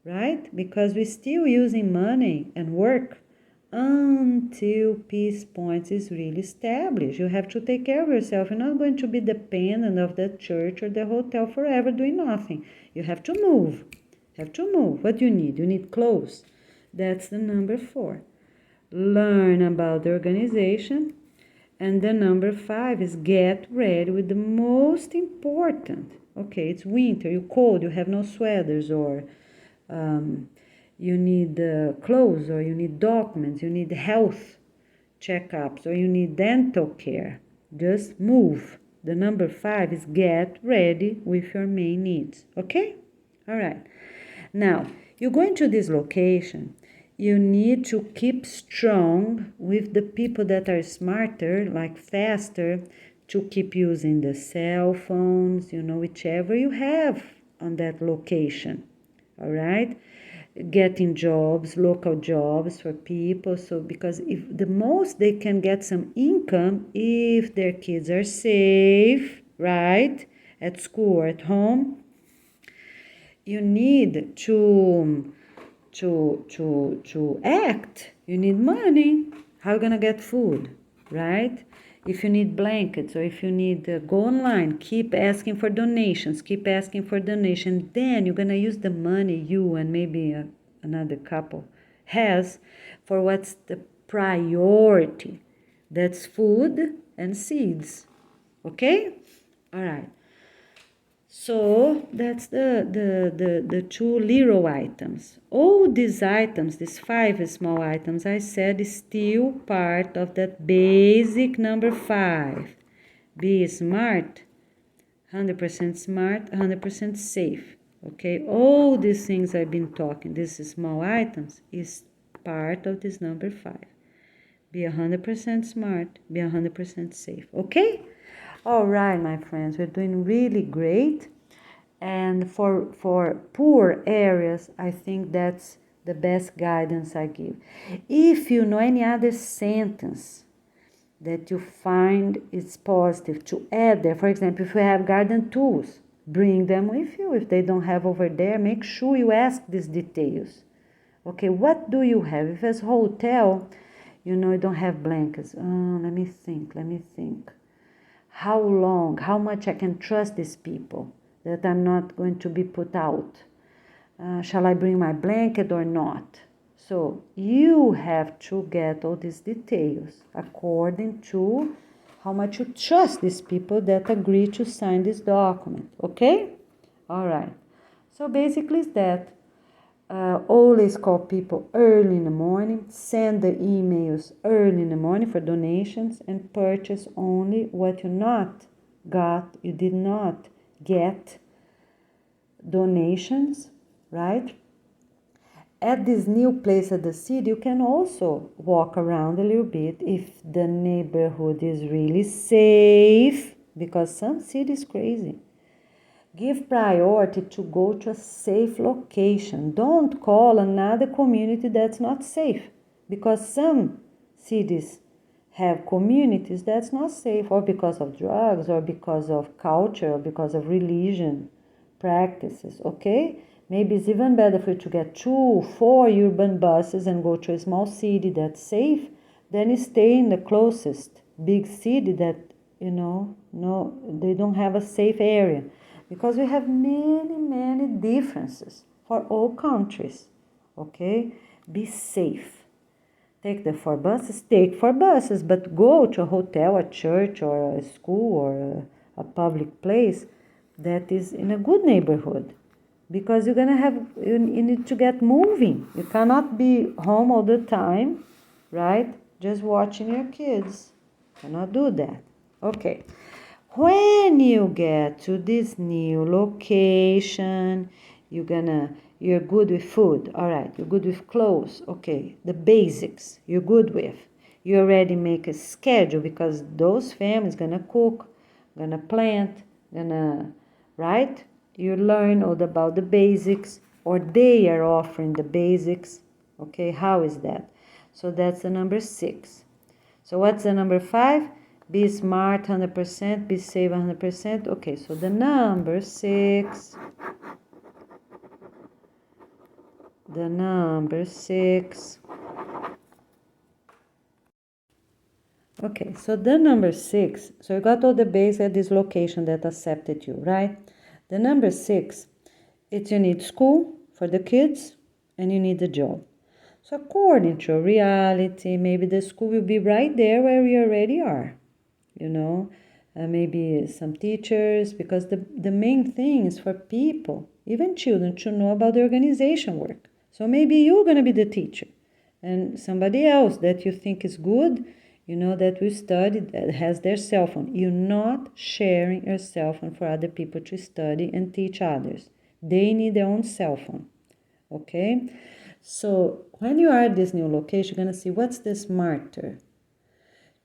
Right? Because we're still using money and work until peace points is really established. You have to take care of yourself. You're not going to be dependent of the church or the hotel forever doing nothing. You have to move. What do you need? You need clothes. That's the number 4. Learn about the organization. And the number 5 is get ready with the most important. Okay, it's winter, you're cold, you have no sweaters, or you need clothes, or you need documents, you need health checkups, or you need dental care. Just move. The number 5 is get ready with your main needs. Okay? All right. Now, you go into this location. You need to keep strong with the people that are smarter, like faster, to keep using the cell phones, whichever you have on that location. All right? Getting jobs, local jobs for people. So, because if the most they can get some income if their kids are safe, right? At school or at home, you need to act. You need money. How are you gonna get food, right? If you need blankets or if you need, go online, keep asking for donations, keep asking for donations. Then you're going to use the money you and maybe another couple has for what's the priority. That's food and seeds. Okay? All right. So that's the two little items. All these items, these 5 small items I said, is still part of that basic number 5. Be smart, 100% smart, 100% safe. Okay, all these things I've been talking, these small items, is part of this number 5. Be 100% smart, be 100% safe. Okay? All right, my friends, we're doing really great. And for poor areas, I think that's the best guidance I give. If you know any other sentence that you find is positive to add there, for example, if you have garden tools, bring them with you. If they don't have over there, make sure you ask these details. Okay, what do you have? If it's a hotel, you know, you don't have blankets. Let me think. How long, how much I can trust these people that I'm not going to be put out? Shall I bring my blanket or not? So you have to get all these details according to how much you trust these people that agree to sign this document. Okay? All right. So basically it's that. Always call people early in the morning, send the emails early in the morning for donations, and purchase only what you did not get donations, right? At this new place at the city, you can also walk around a little bit if the neighborhood is really safe, because some cities crazy. Give priority to go to a safe location. Don't call another community that's not safe, because some cities have communities that's not safe, or because of drugs, or because of culture, or because of religion practices. Okay? Maybe it's even better for you to get 2, 4 urban buses and go to a small city that's safe than stay in the closest big city that, no, they don't have a safe area. Because we have many differences for all countries. Okay? Be safe. Take the 4 buses, but go to a hotel, a church, or a school, or a public place that is in a good neighborhood. Because you need to get moving. You cannot be home all the time, right? Just watching your kids. Cannot do that. Okay. When you get to this new location, you're good with food. All right, you're good with clothes. Okay, the basics you're good with. You already make a schedule, because those families gonna cook, gonna plant, right? You learn all about the basics, or they are offering the basics. Okay, how is that? So that's the number 6. So what's the number 5? Be smart 100%, be safe 100%. Okay, so the number 6. The number 6. Okay, so the number 6. So you got all the base at this location that accepted you, right? The number 6, it's you need school for the kids and you need a job. So according to reality, maybe the school will be right there where you already are. Maybe some teachers, because the main thing is for people, even children, to know about the organization work. So maybe you're going to be the teacher, and somebody else that you think is good, that will study, that has their cell phone. You're not sharing your cell phone for other people to study and teach others. They need their own cell phone. Okay? So when you are at this new location, you're going to see what's the smarter.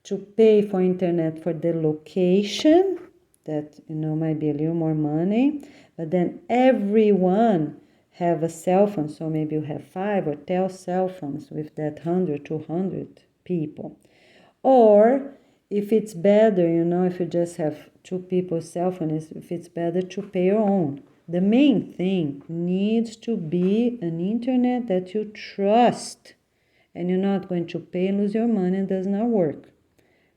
To pay for internet for the location, that might be a little more money, but then everyone have a cell phone, so maybe you have 5 or 10 cell phones with that 100, 200 people. Or if it's better, if you just have 2 people's cell phones, if it's better to pay your own. The main thing needs to be an internet that you trust, and you're not going to pay and lose your money and does not work.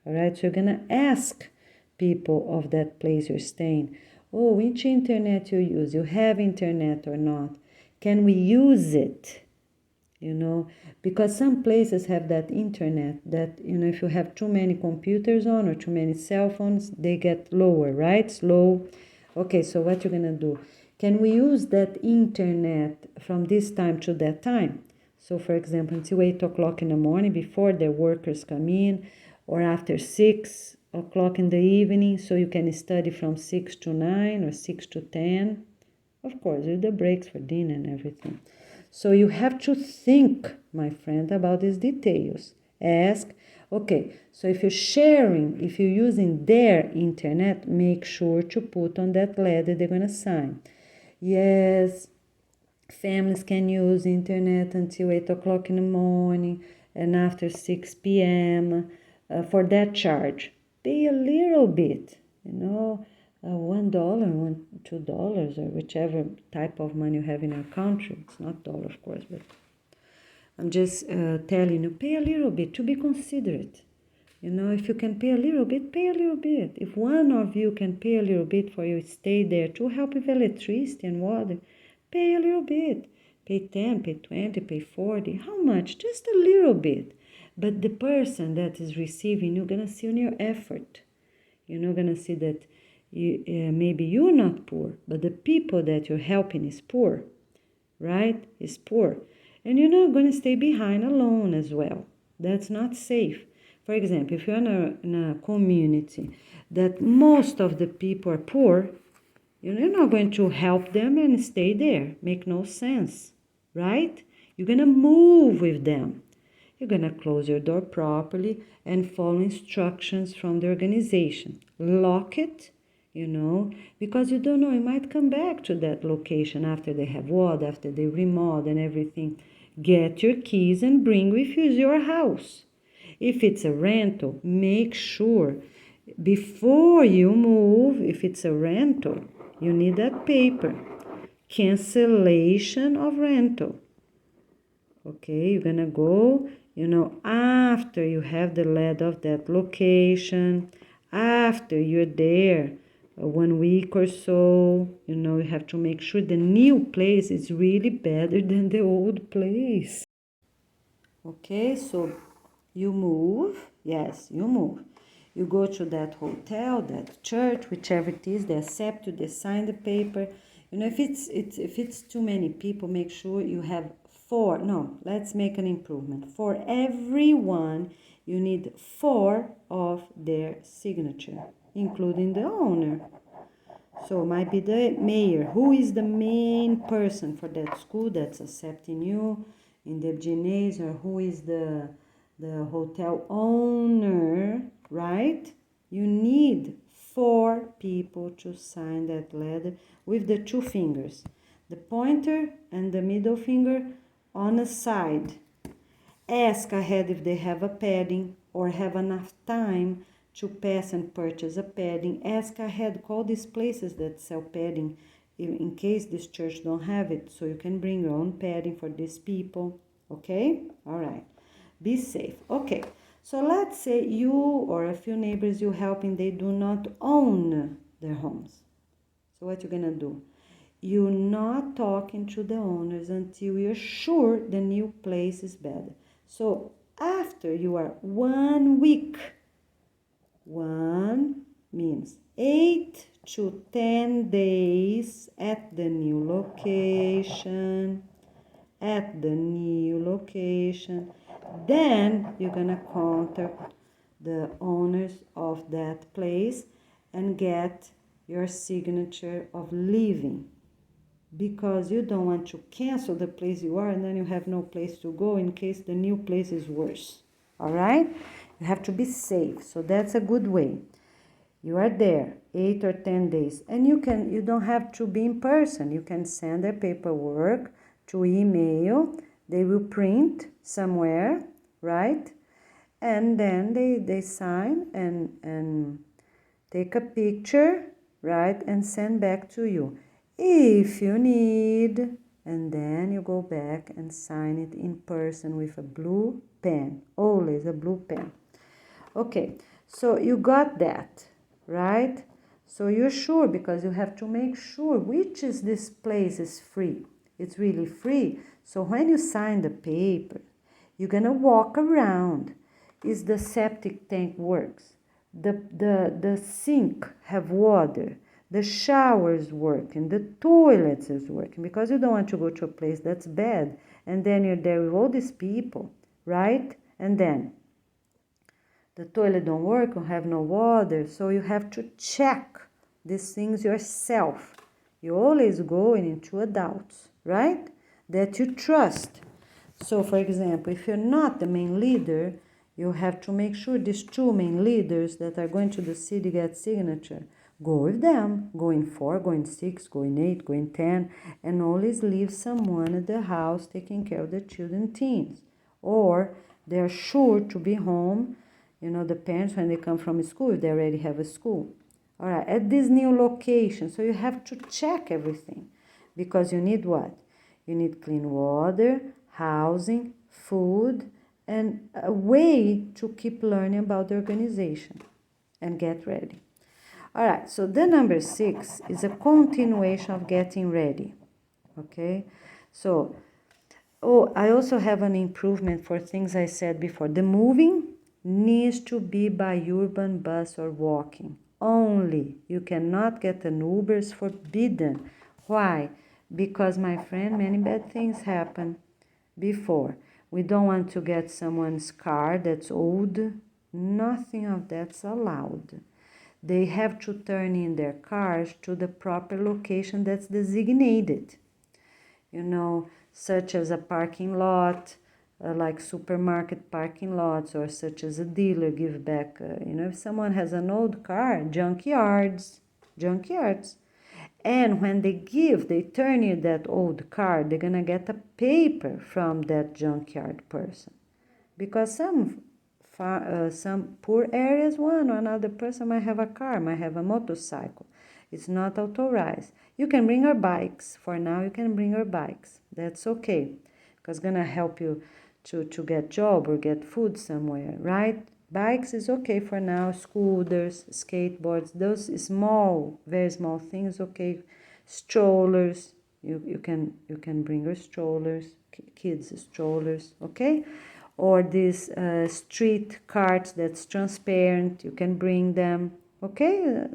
All right, so you're gonna ask people of that place you're staying, oh, which internet you use? You have internet or not? Can we use it? Because some places have that internet that, if you have too many computers on or too many cell phones, they get lower, right? Slow. Okay, so what you're gonna do? Can we use that internet from this time to that time? So, for example, until 8 o'clock in the morning before the workers come in, or after 6 o'clock in the evening, so you can study from 6 to 9 or 6 to 10. Of course, with the breaks for dinner and everything. So you have to think, my friend, about these details. Ask, okay, so if you're using their internet, make sure to put on that letter they're going to sign. Yes, families can use internet until 8 o'clock in the morning and after 6 p.m. For that charge. Pay a little bit, $1, $2, or whichever type of money you have in your country. It's not dollar, of course, but I'm just telling you, pay a little bit to be considerate. If you can pay a little bit, pay a little bit. If one of you can pay a little bit for you stay there to help with electricity and water, pay a little bit. Pay 10, pay 20, pay 40. How much? Just a little bit. But the person that is receiving, you're going to see on your effort. You're not going to see that maybe you're not poor, but the people that you're helping is poor, right? Is poor. And you're not going to stay behind alone as well. That's not safe. For example, if you're in a community that most of the people are poor, you're not going to help them and stay there. Make no sense, right? You're going to move with them. You're going to close your door properly and follow instructions from the organization. Lock it, because you don't know, you might come back to that location after they have water, after they remodel and everything. Get your keys and bring with you your house. If it's a rental, make sure before you move, if it's a rental, you need that paper. Cancellation of rental. Okay, you're gonna go, after you have the letter of that location, after you're there 1 week or so, you have to make sure the new place is really better than the old place. Okay, so you move. Yes, you move. You go to that hotel, that church, whichever it is, they accept you, they sign the paper. If it's too many people, make sure you have 4. No, let's make an improvement. For everyone, you need 4 of their signature, including the owner. So might be the mayor. Who is the main person for that school that's accepting you in the gymnasium? Or who is the hotel owner, right? You need 4 people to sign that letter with the 2 fingers. The pointer and the middle finger on a side. Ask ahead if they have a padding or have enough time to pass and purchase a padding. Ask ahead, call these places that sell padding in case this church don't have it, so you can bring your own padding for these people. Okay? All right. Be safe. Okay. So let's say you or a few neighbors you helping, they do not own their homes. So what you're gonna do? You're not talking to the owners until you're sure the new place is better. So after you are 1 week, 1 means 8 to 10 days at the new location, then you're gonna contact the owners of that place and get your signature of leaving, because you don't want to cancel the place you are and then you have no place to go in case the new place is worse. All right? You have to be safe. So that's a good way. You are there 8 or 10 days, and you don't have to be in person. You can send their paperwork to email. They will print somewhere, right? And then they sign and take a picture, right, and send back to you if you need, and then you go back and sign it in person with a blue pen, always a blue pen. Okay, So you got that, right? So you're sure, because you have to make sure which is this place is free. It's really free. So when you sign the paper, you're gonna walk around. Is the septic tank works? The sink have water? The showers working? The toilets is working? Because you don't want to go to a place that's bad, and then you're there with all these people, right? And then the toilet don't work, you have no water, so you have to check these things yourself. You always going into adults, right? That you trust. So for example, if you're not the main leader, you have to make sure these two main leaders that are going to the city get signature, go with them, go in 4, go in 6, go in 8, go in 10, and always leave someone at the house taking care of the children, teens. Or they're sure to be home, the parents, when they come from school, they already have a school. All right, at this new location, so you have to check everything, because you need what? You need clean water, housing, food, and a way to keep learning about the organization and get ready. All right, so the number 6 is a continuation of getting ready, okay? So, I also have an improvement for things I said before. The moving needs to be by urban bus or walking only. You cannot get an Uber, it's forbidden. Why? Because, my friend, many bad things happen before. We don't want to get someone's car that's old. Nothing of that's allowed. They have to turn in their cars to the proper location that's designated, such as a parking lot, like supermarket parking lots, or such as a dealer give back. If someone has an old car, junkyards. And when they turn you that old car, they're gonna get a paper from that junkyard person, because some poor areas, one or another person might have a car, might have a motorcycle. It's not authorized. You can bring your bikes. For now, you can bring your bikes. That's okay, because it's gonna help you to get job or get food somewhere, right? Bikes is okay for now. Scooters, skateboards, those small, very small things, okay. Strollers, you can bring your strollers, kids strollers, okay. Or these street carts that's transparent, you can bring them, okay.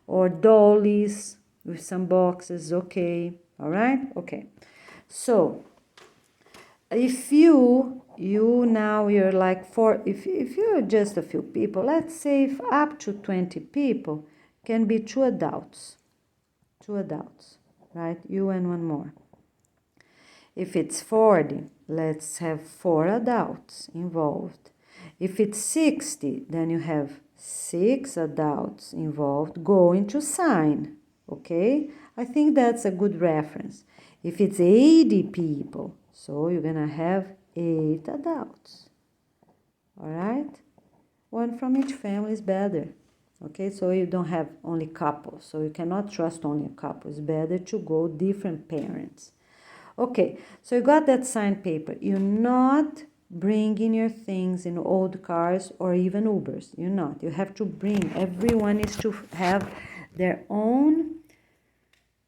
Or dollies with some boxes, okay. All right, okay. So if you're like if you're just a few people, let's say if up to 20 people, can be two adults, right? You and one more. If it's 40, let's have 4 adults involved. If it's 60, then you have 6 adults involved going to sign, okay? I think that's a good reference. If it's 80 people, so you're gonna have 8 adults, all right? One from each family is better, okay? So you don't have only couples, so you cannot trust only a couple. It's better to go different parents. Okay, so you got that signed paper. You're not bringing your things in old cars or even Ubers. You're not. You have to bring. Everyone is to have their own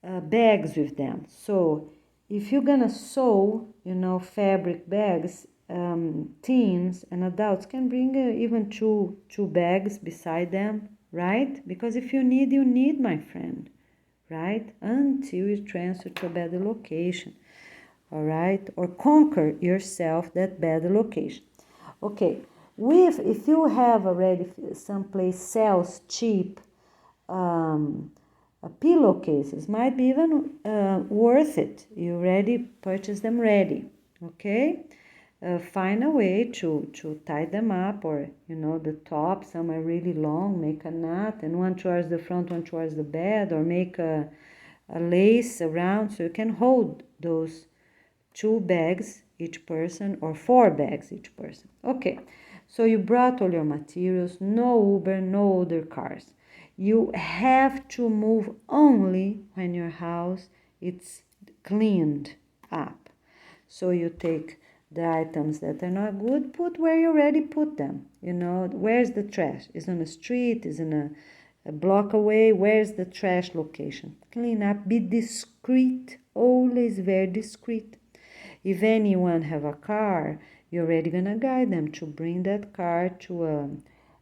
bags with them. So if you're gonna sew, fabric bags, teens and adults can bring even two bags beside them, right? Because if you need, my friend, right? Until you transfer to a better location. All right, or conquer yourself that better location. Okay, if you have already someplace sells cheap pillowcases, might be even worth it. You already purchase them ready. Okay, find a way to tie them up, or the top, some are really long, make a knot, and one towards the front, one towards the bed, or make a lace around so you can hold those 2 bags each person, or 4 bags each person. Okay, so you brought all your materials, no Uber, no other cars. You have to move only when your house it's cleaned up. So you take the items that are not good, put where you already put them. You know, where's the trash? Is on the street? Is in a block away? Where's the trash location? Clean up, be discreet, always very discreet. If anyone have a car, you're already gonna guide them to bring that car to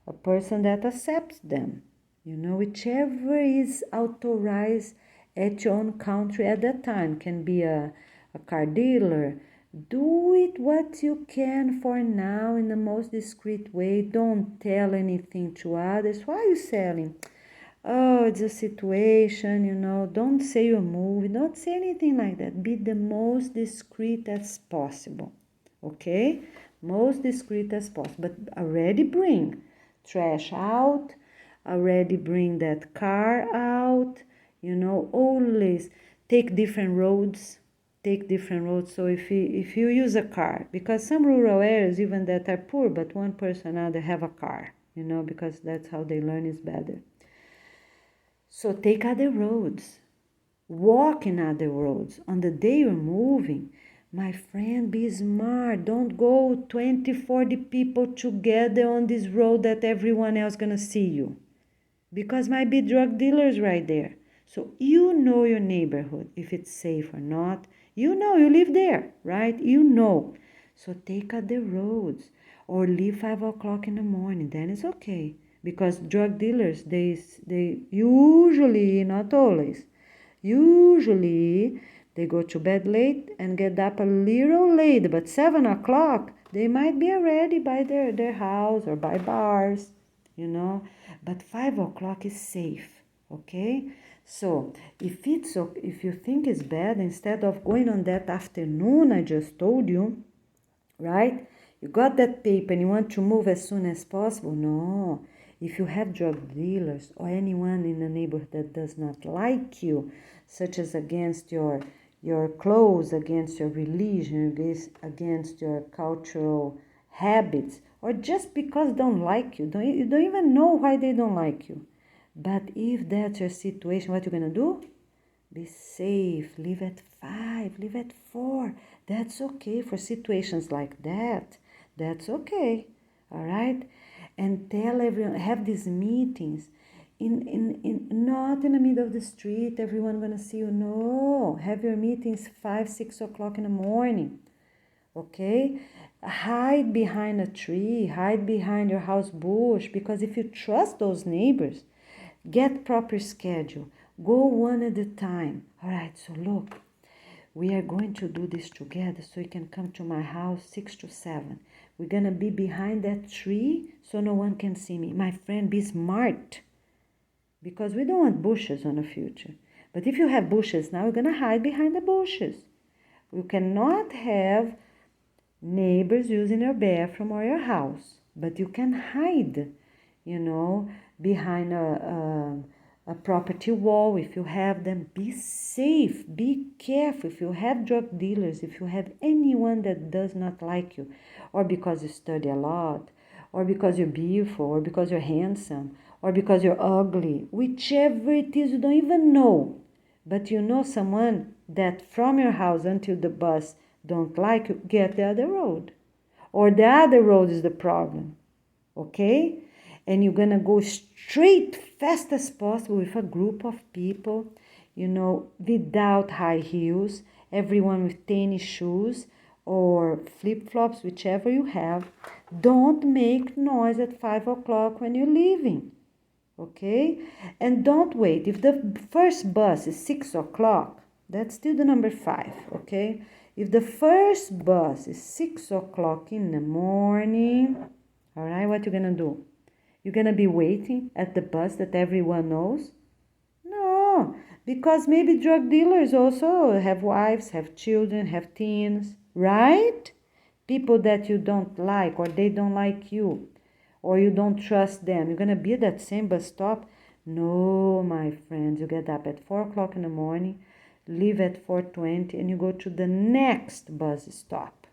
a person that accepts them. You know, whichever is authorized at your own country at that time. Can be a car dealer. Do it what you can for now in the most discreet way. Don't tell anything to others. Why are you selling? Oh, it's a situation, you know. Don't say you're moving. Don't say anything like that. Be the most discreet as possible. Okay? Most discreet as possible. But already bring trash out. Already bring that car out. You know, always take different roads. Take different roads. So if you use a car, because some rural areas, even that are poor, but one person or another have a car, you know, because that's how they learn is better. So take other roads. Walk in other roads. On the day you're moving, my friend, be smart. Don't go 20, 40 people together on this road that everyone else gonna see you. Because might be drug dealers right there. So you know your neighborhood, if it's safe or not. You know, you live there, right? You know. So take other roads or leave 5 o'clock in the morning. Then it's okay. Because drug dealers, they usually, not always, usually they go to bed late and get up a little late. But 7 o'clock, they might be already by their house or by bars, you know. But 5 o'clock is safe, okay? So if you think it's bad, instead of going on that afternoon I just told you, right? You got that paper and you want to move as soon as possible. No. If you have drug dealers or anyone in the neighborhood that does not like you, such as against your clothes, against your religion, against your cultural habits, or just because they don't like you, you don't even know why they don't like you. But if that's your situation, what you're gonna do? Be safe, leave at 5, leave at 4. That's okay for situations like that. That's okay, all right? And tell everyone, have these meetings in not in the middle of the street, everyone gonna see you. No, have your meetings 5, 6 o'clock in the morning, okay? Hide behind a tree, hide behind your house bush, because if you trust those neighbors, get proper schedule. Go one at a time. All right, so look, we are going to do this together so you can come to my house 6 to 7. We're going to be behind that tree so no one can see me. My friend, be smart, because we don't want bushes on the future. But if you have bushes now, we're going to hide behind the bushes. You cannot have neighbors using your bathroom or your house, but you can hide, you know, behind a property wall if you have them. Be safe, be careful. If you have drug dealers, if you have anyone that does not like you, or because you study a lot, or because you're beautiful, or because you're handsome, or because you're ugly, whichever it is, you don't even know, but you know someone that from your house until the bus don't like you, get the other road. Or the other road is the problem, okay? And you're gonna go straight, fast as possible with a group of people, you know, without high heels, everyone with tennis shoes or flip-flops, whichever you have. Don't make noise at 5 o'clock when you're leaving, okay? And don't wait. If the first bus is 6 o'clock, that's still the number 5, okay? If the first bus is 6 o'clock in the morning, all right, what you gonna do? You're gonna be waiting at the bus that everyone knows? No, because maybe drug dealers also have wives, have children, have teens, right? People that you don't like or they don't like you or you don't trust them. You're gonna be at that same bus stop? No, my friends, you get up at 4 o'clock in the morning, leave at 4:20, and you go to the next bus stop,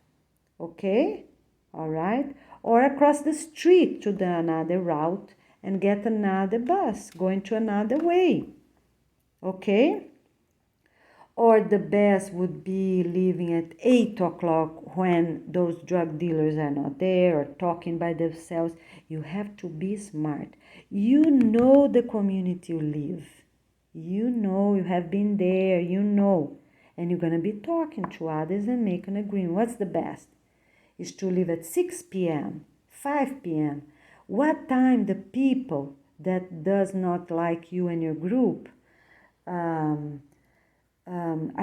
okay? All right? Or across the street to another route and get another bus going to another way, okay? Or the best would be leaving at 8 o'clock when those drug dealers are not there or talking by themselves. You have to be smart. You know the community you live. You know, you have been there, you know. And you're going to be talking to others and make an agreement. What's the best? Is to leave at 6 p.m., 5 p.m. What time the people that does not like you and your group are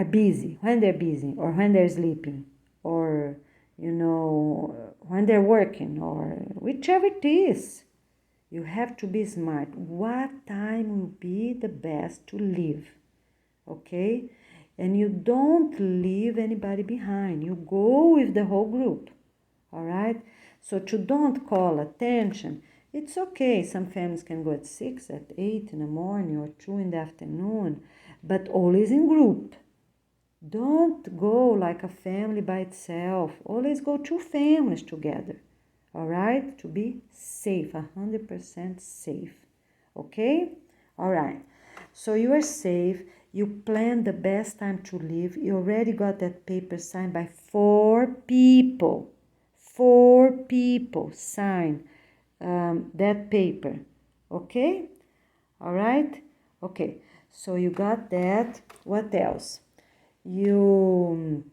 busy, when they're busy, or when they're sleeping, or when they're working, or whichever it is. You have to be smart. What time will be the best to leave? Okay? And you don't leave anybody behind. You go with the whole group. All right? So to don't call attention, it's okay. Some families can go at 6, at 8 in the morning, or 2 in the afternoon, but always in group. Don't go like a family by itself. Always go 2 families together. All right? To be safe, 100% safe. Okay? All right. So you are safe. You plan the best time to leave. You already got that paper signed by 4 people. 4 people sign that paper. Okay? All right? Okay. So you got that. What else? You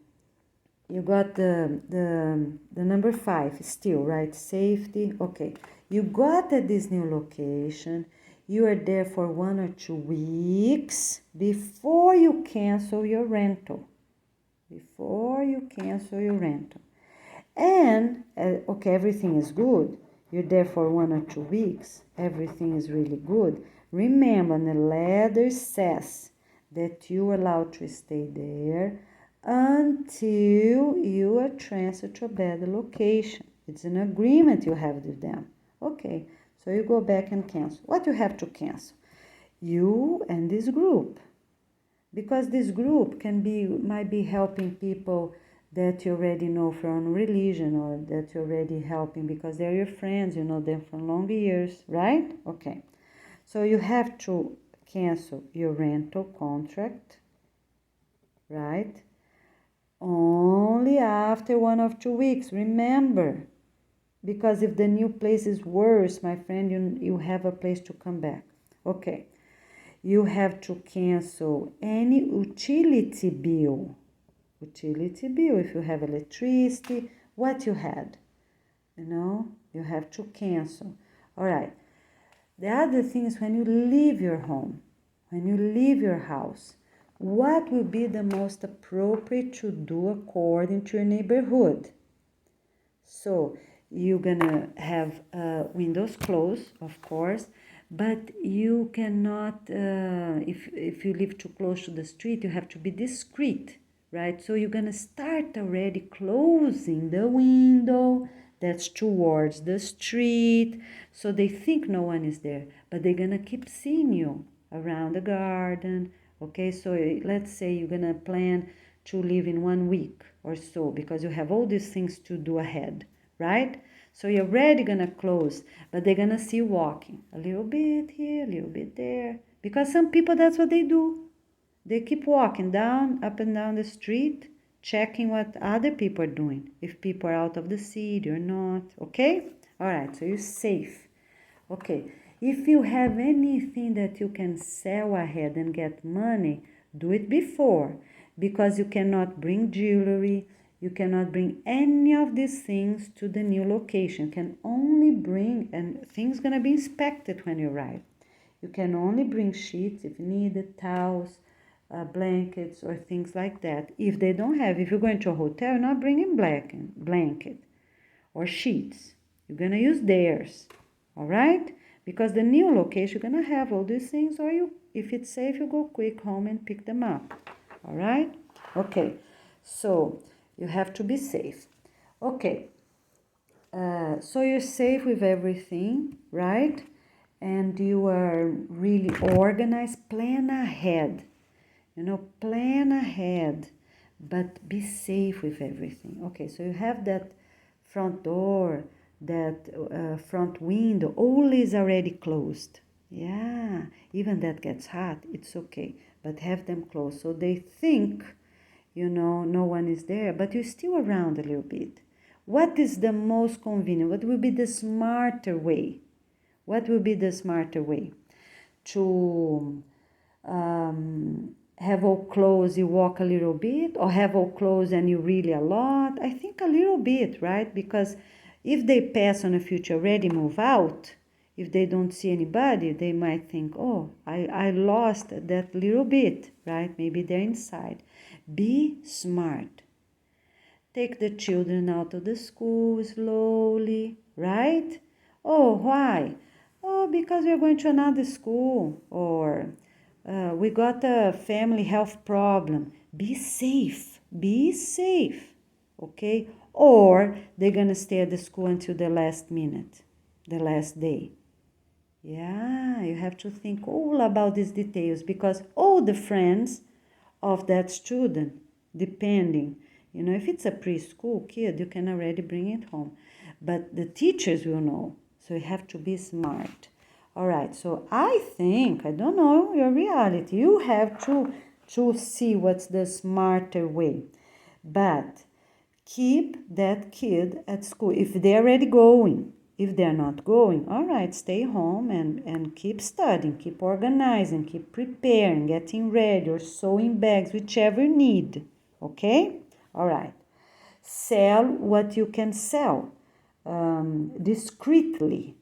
got the number 5 still, right? Safety. Okay. You got at this new location. You are there for 1 or 2 weeks before you cancel your rental. Before you cancel your rental. And, okay, everything is good. You're there for 1 or 2 weeks. Everything is really good. Remember, the letter says that you are allowed to stay there until you are transferred to a better location. It's an agreement you have with them. Okay, so you go back and cancel. What you have to cancel? You and this group. Because this group might be helping people that you already know from religion, or that you're already helping because they're your friends, you know them for long years, right? Okay. So you have to cancel your rental contract, right? Only after 1 or 2 weeks, remember. Because if the new place is worse, my friend, you have a place to come back. Okay. You have to cancel any utility bill. Utility bill, if you have electricity, what you had, you have to cancel. All right. The other thing is when you leave your home, when you leave your house, what will be the most appropriate to do according to your neighborhood? So you're gonna have windows closed, of course, but you cannot, if you live too close to the street, you have to be discreet, right? So you're gonna start already closing the window that's towards the street, so they think no one is there, but they're gonna keep seeing you around the garden. Okay, so let's say you're gonna plan to live in 1 week or so, because you have all these things to do ahead, right? So you're already gonna close, but they're gonna see you walking a little bit here, a little bit there, because some people, that's what they do. They keep walking up and down the street, checking what other people are doing, if people are out of the city or not. Okay? All right, so you're safe. Okay, if you have anything that you can sell ahead and get money, do it before, because you cannot bring jewelry, you cannot bring any of these things to the new location. You can only bring, and things gonna be inspected when you arrive. You can only bring sheets if needed, towels, blankets, or things like that. If they don't have, if you're going to a hotel, you're not bringing blanket or sheets. You're gonna use theirs, all right? Because the new location, you're gonna have all these things, or if it's safe, you go quick home and pick them up, all right? Okay, so you have to be safe. Okay, so you're safe with everything, right? And you are really organized. Plan ahead, plan ahead, but be safe with everything. Okay, so you have that front door, that front window, always already closed. Yeah, even that gets hot, it's okay. but have them close so they think, no one is there, but you're still around a little bit. What is the most convenient? What will be the smarter way? What will be the smarter way? To have all close, you walk a little bit, or have all close and you really a lot? I think a little bit, right? Because if they pass on a future already move out, if they don't see anybody, they might think, oh, I lost that little bit, right? Maybe they're inside. Be smart. Take the children out of the school slowly, right? Oh, why? Oh, because we're going to another school, or we got a family health problem. Be safe, okay? Or they're going to stay at the school until the last minute, the last day. Yeah, you have to think all about these details, because all the friends of that student, depending, if it's a preschool kid, you can already bring it home. But the teachers will know, so you have to be smart. All right, so I don't know your reality. You have to see what's the smarter way. But keep that kid at school if they're already going. If they're not going, all right, stay home and keep studying, keep organizing, keep preparing, getting ready, or sewing bags, whichever you need, okay? All right. Sell what you can sell discreetly,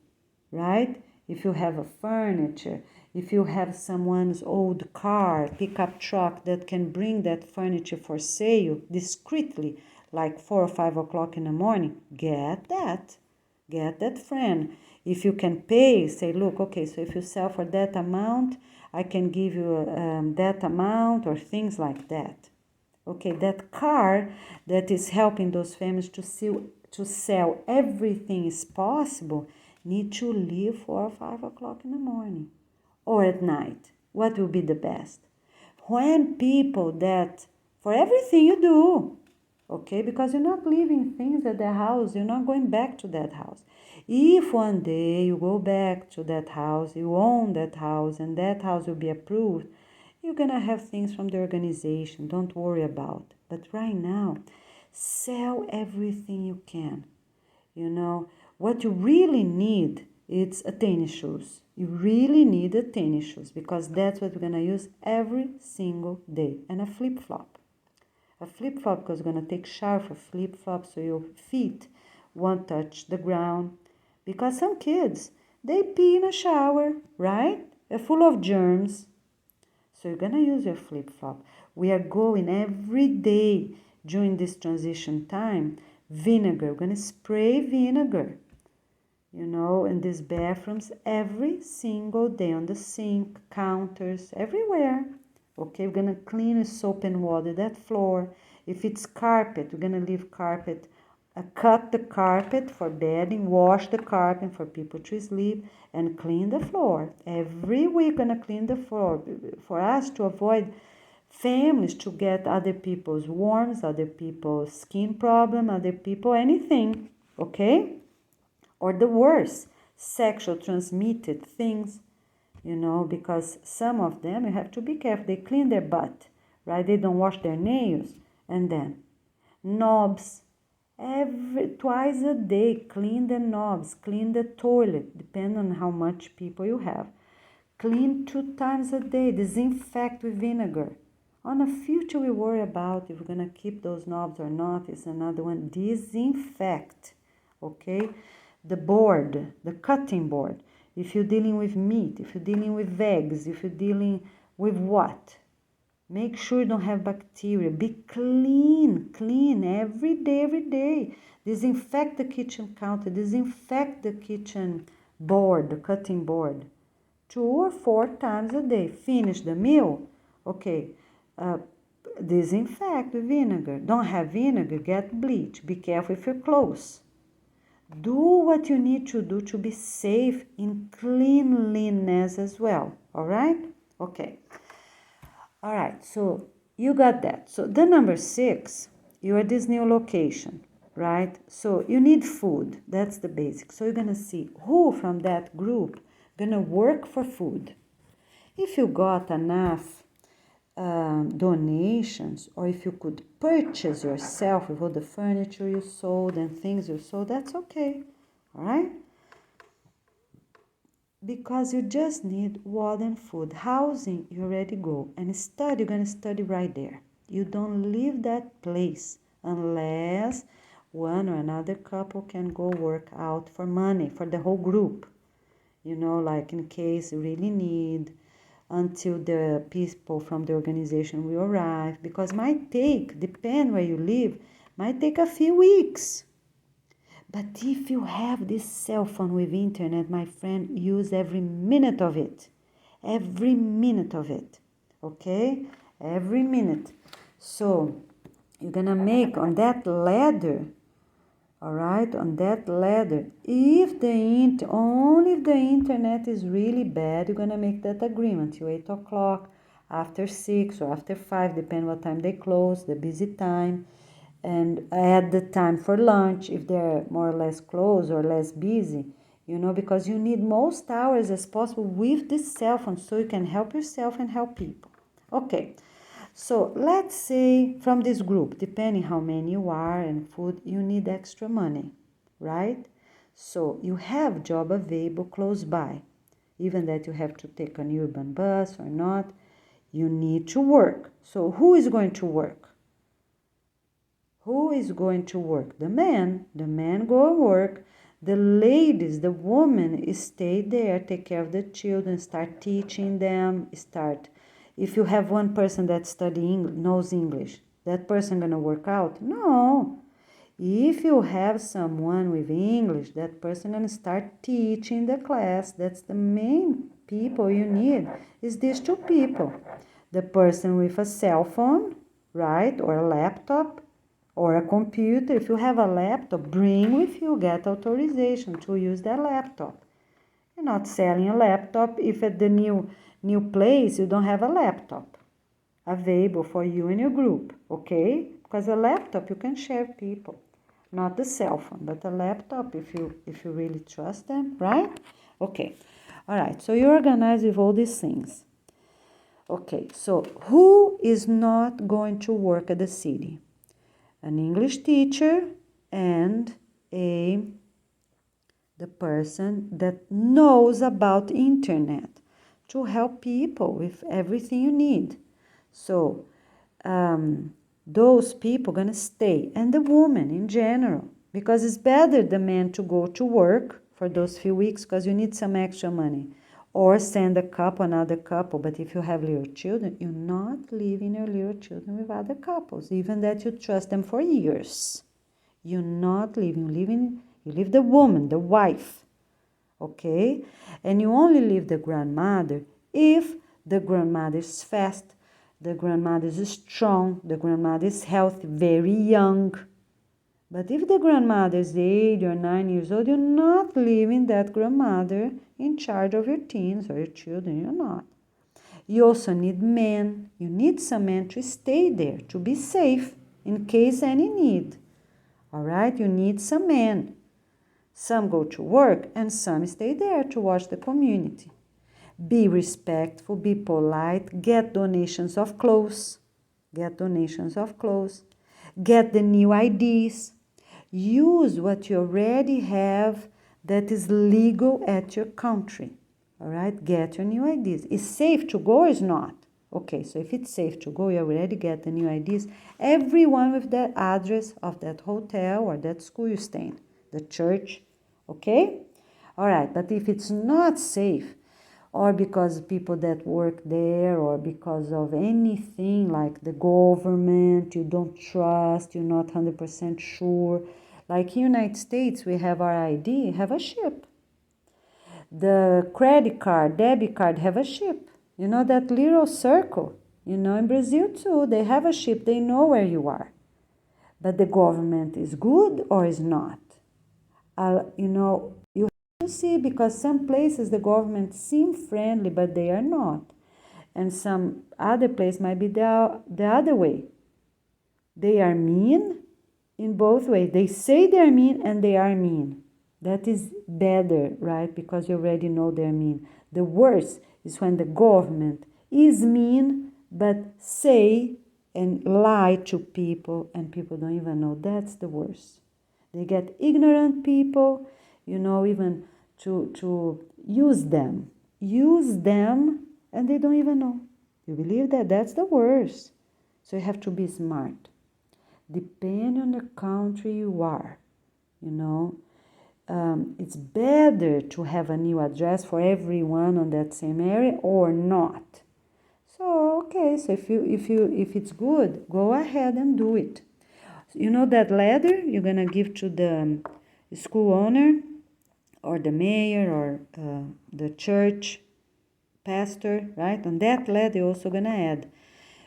right? If you have a furniture, if you have someone's old car, pickup truck that can bring that furniture for sale discreetly, like 4 or 5 o'clock in the morning, get that. Get that friend. If you can pay, say, look, okay, so if you sell for that amount, I can give you that amount, or things like that. Okay, that car that is helping those families to sell everything is possible, need to leave 4 or 5 o'clock in the morning or at night. What will be the best? When people that, for everything you do, okay, because you're not leaving things at the house, you're not going back to that house. If one day you go back to that house, you own that house, and that house will be approved, you're going to have things from the organization. Don't worry about. But right now, sell everything you can. What you really need is a tennis shoes. You really need a tennis shoes, because that's what we're going to use every single day. And a flip-flop. A flip-flop, because you're going to take shower for flip-flop, so your feet won't touch the ground. Because some kids, they pee in a shower, right? They're full of germs. So you're going to use your flip-flop. We are going every day during this transition time, vinegar. We're going to spray vinegar, in these bathrooms every single day, on the sink, counters, everywhere. Okay, we're going to clean with soap and water that floor. If it's carpet, we're going to leave carpet, cut the carpet for bedding, wash the carpet for people to sleep, and clean the floor. Every week, we're going to clean the floor for us to avoid families to get other people's worms, other people's skin problem, other people, anything, okay? Or the worst, sexual transmitted things, because some of them, you have to be careful. They clean their butt, right? They don't wash their nails. And then knobs, twice a day, clean the knobs, clean the toilet, depending on how much people you have. Clean 2 times a day, disinfect with vinegar. On a future, we worry about if we're going to keep those knobs or not. It's another one. Disinfect, okay? The board, the cutting board. If you're dealing with meat, if you're dealing with eggs, if you're dealing with what? Make sure you don't have bacteria. Be clean every day. Disinfect the kitchen counter, disinfect the kitchen board, the cutting board. 2 or 4 times a day. Finish the meal, okay. Disinfect with vinegar. Don't have vinegar, get bleach. Be careful with your clothes. Do what you need to do to be safe in cleanliness as well, all right? Okay. All right, so you got that. So the number 6, you're at this new location, right? So you need food. That's the basic. So you're going to see who from that group going to work for food. If you got enough donations, or if you could purchase yourself with all the furniture you sold and things you sold, that's okay, all right? Because you just need water and food. Housing, you already go. And study, you're going to study right there. You don't leave that place unless one or another couple can go work out for money for the whole group. You know, like in case you really need, until the people from the organization will arrive. Because might take, depend where you live, might take a few weeks. But if you have this cell phone with internet, my friend, use every minute of it. Every minute of it. Okay? Every minute. So, you're gonna make on that ladder, all right, on that ladder, only if the internet is really bad, you're gonna make that agreement till 8 o'clock, after 6 or after 5, depending what time they close, the busy time, and add the time for lunch if they're more or less close or less busy, you know, because you need most hours as possible with this cell phone so you can help yourself and help people. Okay, so let's say from this group, depending how many you are and food, you need extra money, right? So you have job available close by, even that you have to take an urban bus or not, you need to work. So who is going to work? Who is going to work? The man. The man go work. The ladies, the woman, stay there, take care of the children, start teaching them, start. If you have one person that knows English, that person gonna work out? No. If you have someone with English, that person gonna start teaching the class. That's the main people you need, is these two people. The person with a cell phone, right, or a laptop, or a computer. If you have a laptop, bring with you, get authorization to use that laptop. You're not selling a laptop if at the new place you don't have a laptop available for you and your group, okay? Because a laptop you can share with people, not the cell phone, but a laptop if you really trust them, right? Okay, all right, so you organize with all these things. Okay, so who is not going to work at the city? An English teacher and the person that knows about internet to help people with everything you need. So those people gonna stay, and the woman in general, because it's better the man to go to work for those few weeks because you need some extra money, or send another couple. But if you have little children, you're not leaving your little children with other couples, even that you trust them for years. You're not leaving. You leave the woman, the wife, okay? And you only leave the grandmother if the grandmother is fast, the grandmother is strong, the grandmother is healthy, very young. But if the grandmother is 8 or 9 years old, you're not leaving that grandmother in charge of your teens or your children. You're not. You also need men. You need some men to stay there, to be safe in case any need. All right? You need some men. Some go to work and some stay there to watch the community. Be respectful, be polite, get donations of clothes. Get donations of clothes. Get the new IDs. Use what you already have that is legal at your country. All right? Get your new IDs. Is safe to go or is not? Okay, so if it's safe to go, you already get the new IDs. Everyone with that address of that hotel or that school you stay in, the church, okay? All right, but if it's not safe, or because people that work there, or because of anything like the government, you don't trust, you're not 100% sure. Like in the United States, we have our ID, have a chip. The credit card, debit card have a chip. You know that little circle? You know, in Brazil too, they have a chip, they know where you are. But the government is good or is not? You know, you have to see, because some places the government seem friendly, but they are not. And some other place might be the other way. They are mean in both ways. They say they're mean and they are mean. That is better, right? Because you already know they're mean. The worst is when the government is mean, but say and lie to people, and people don't even know. That's the worst. They get ignorant people, even to use them, and they don't even know. You believe that? That's the worst. So you have to be smart. Depending on the country you are, it's better to have a new address for everyone on that same area or not. So okay, so if it's good, go ahead and do it. That letter you're gonna give to the school owner or the mayor or the church pastor, right? On that letter you're also gonna add,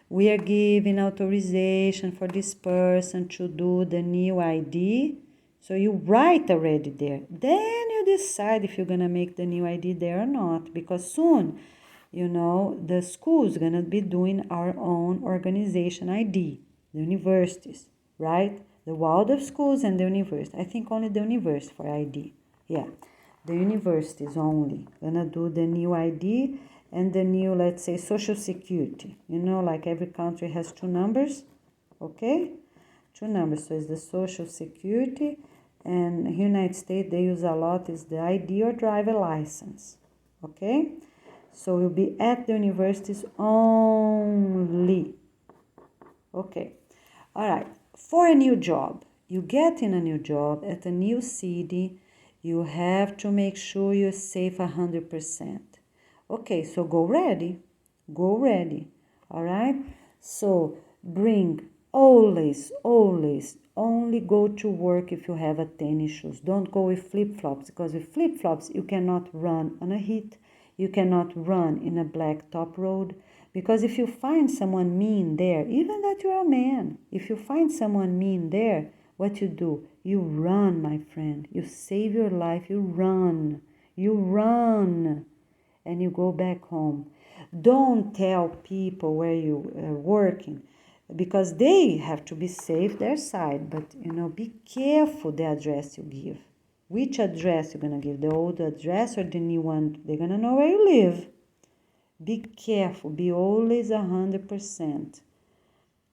we are giving authorization for this person to do the new ID. So you write already there. Then you decide if you're gonna make the new ID there or not, because soon, the school's gonna be doing our own organization ID, the universities, right? The Waldorf schools and the university. I think only the university for ID. Yeah, the universities only gonna do the new ID and the new, let's say, social security. Like every country has 2 numbers, okay? 2 numbers. So it's the social security, and here in the United States they use a lot is the ID or driver license, okay? So we'll be at the universities only. Okay. All right. For a new job, you get in a new job at a new city, you have to make sure you're safe 100%. Okay, so go ready. Go ready. All right? So bring always only go to work if you have a tennis shoes. Don't go with flip-flops, because with flip-flops you cannot run on a heat. You cannot run in a blacktop road, because if you find someone mean there, even that you're a man, if you find someone mean there, what you do? You run, my friend. You save your life. You run. You run. And you go back home. Don't tell people where you are working, because they have to be safe their side. But, be careful the address you give. Which address you're going to give, the old address or the new one? They're going to know where you live. Be careful. Be always 100%.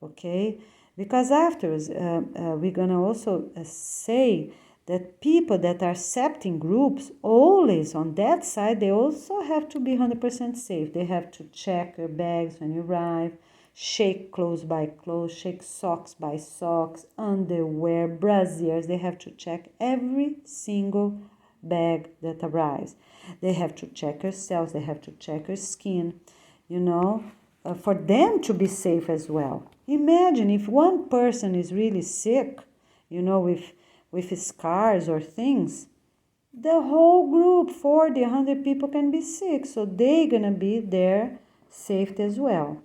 Okay? Because afterwards, we're going to also say that people that are accepting groups, always on that side, they also have to be 100% safe. They have to check your bags when you arrive, shake clothes by clothes, shake socks by socks, underwear, brassiers. They have to check every single bag that arrives. They have to check your cells. They have to check your skin, for them to be safe as well. Imagine if one person is really sick, with scars or things, the whole group, 40, 100 people can be sick. So they're going to be there safe as well.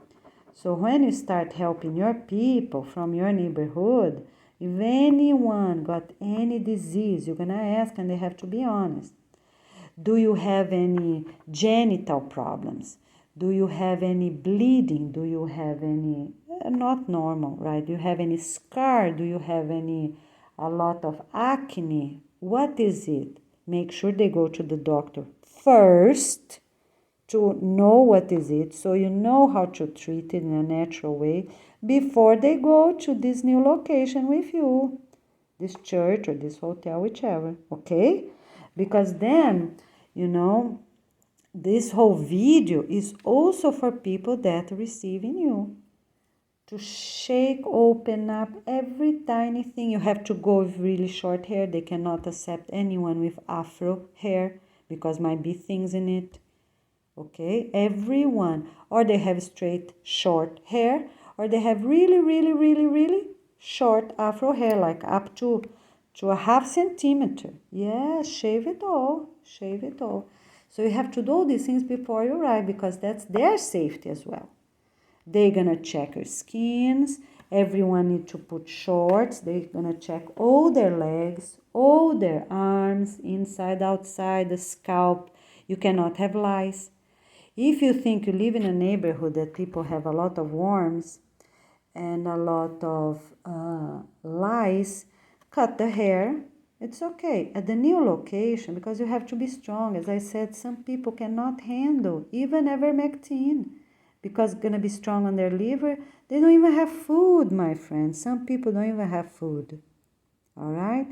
So when you start helping your people from your neighborhood, if anyone got any disease, you're going to ask, and they have to be honest. Do you have any genital problems? Do you have any bleeding? Do you have any, not normal, right? Do you have any scar? Do you have a lot of acne? What is it? Make sure they go to the doctor first to know what is it, so you know how to treat it in a natural way before they go to this new location with you, this church or this hotel, whichever, okay? Because then, this whole video is also for people that are receiving you. To shake, open up every tiny thing. You have to go with really short hair. They cannot accept anyone with afro hair because might be things in it. Okay, everyone. Or they have straight short hair, or they have really short afro hair, like up to a half centimeter. Yeah, shave it all. Shave it all. So you have to do all these things before you arrive, because that's their safety as well. They're gonna check your skins. Everyone need to put shorts. They're gonna check all their legs, all their arms, inside, outside, the scalp. You cannot have lice. If you think you live in a neighborhood that people have a lot of worms and a lot of lice, cut the hair. It's okay. At the new location, because you have to be strong. As I said, some people cannot handle even ivermectin. because it's going to be strong on their liver. They don't even have food, my friends. Some people don't even have food. All right?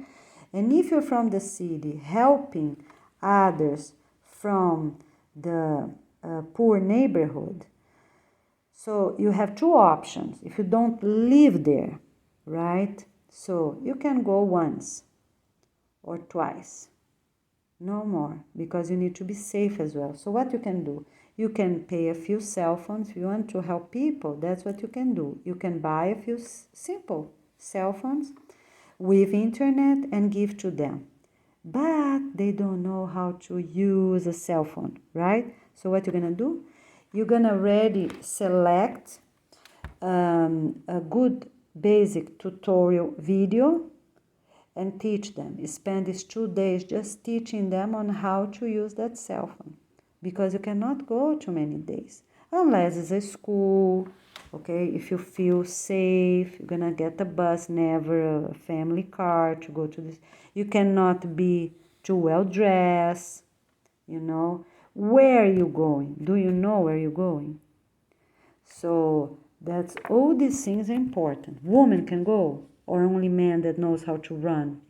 And if you're from the city, helping others from the poor neighborhood, so you have two options. If you don't live there, right? So you can go once or twice, no more, because you need to be safe as well. So what you can do? You can pay a few cell phones. If you want to help people, that's what you can do. You can buy a few simple cell phones with internet and give to them. But they don't know how to use a cell phone, right? So what you're gonna do? You're gonna already select a good basic tutorial video and teach them. Spend these 2 days just teaching them on how to use that cell phone, because you cannot go too many days unless it's a school. Okay, if you feel safe, you're gonna get a bus, never a family car to go to this. You cannot be too well dressed, Where are you going? Do you know where you're going? So that's all these things are important. Women can go, or only man that knows how to run?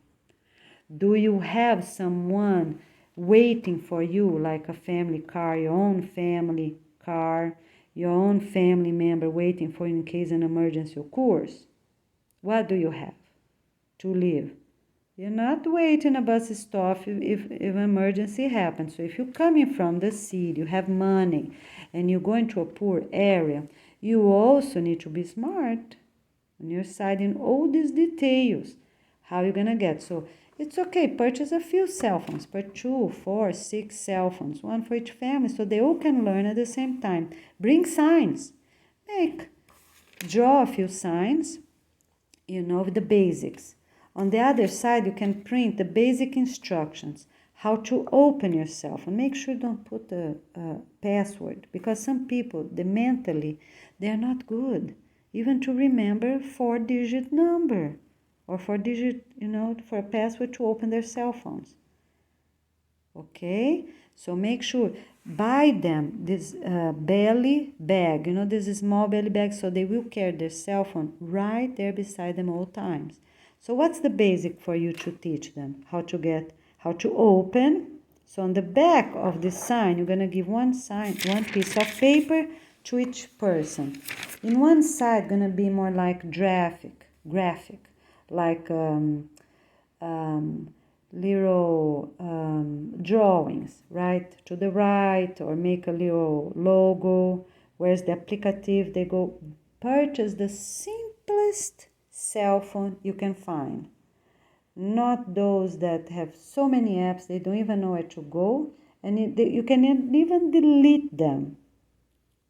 Do you have someone waiting for you, like a family car, your own family car, your own family member waiting for you in case an emergency occurs? What do you have to live? You're not waiting a bus stop if an emergency happens. So if you're coming from the city, you have money, and you're going to a poor area, you also need to be smart on your side in all these details. How you're gonna get. So it's okay, purchase a few cell phones, per 2, 4, 6 cell phones, one for each family, so they all can learn at the same time. Bring signs. Draw a few signs, with the basics. On the other side, you can print the basic instructions, how to open your cell phone. Make sure you don't put a password, because some people, they're not good, even to remember 4-digit number or 4-digit, for a password to open their cell phones. Okay? So make sure, buy them this belly bag, this small belly bag, so they will carry their cell phone right there beside them all times. So what's the basic for you to teach them? How to open. So on the back of the sign, you're going to give one piece of paper to each person. In one side, going to be more like graphic, like little drawings, right? To the right, or make a little logo. Where's the applicative? They go purchase the simplest cell phone you can find. Not those that have so many apps they don't even know where to go, and you can even delete them,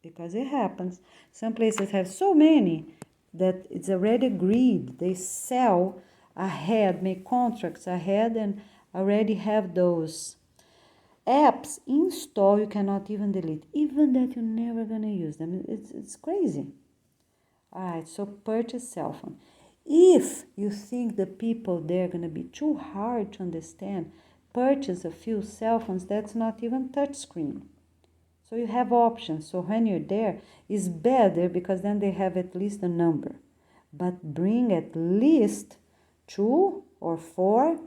because it happens. Some places have so many that it's already agreed. They sell ahead, make contracts ahead, and already have those apps installed. You cannot even delete, even that you're never gonna use them. It's crazy. All right, so purchase cell phone. If you think the people there are going to be too hard to understand, purchase a few cell phones that's not even touchscreen. So you have options. So when you're there, it's better, because then they have at least a number. But bring at least 2 or 4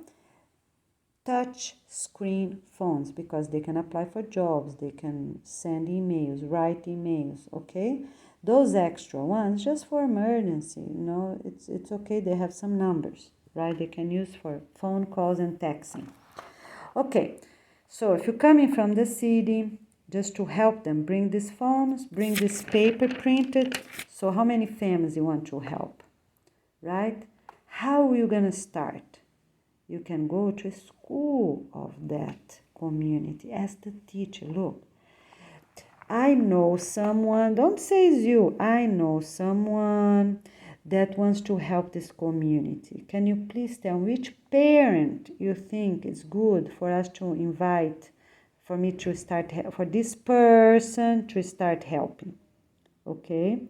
touch screen phones, because they can apply for jobs, they can send emails, write emails, okay? Those extra ones, just for emergency, it's okay. They have some numbers, right? They can use for phone calls and texting. Okay, so if you're coming from the city, just to help them, bring these phones, bring this paper printed. So how many families you want to help, right? How are you going to start? You can go to a school of that community. Ask the teacher, look, I know someone, don't say it's you, I know someone that wants to help this community. Can you please tell me which parent you think is good for us to invite, for me to start, for this person to start helping? Okay?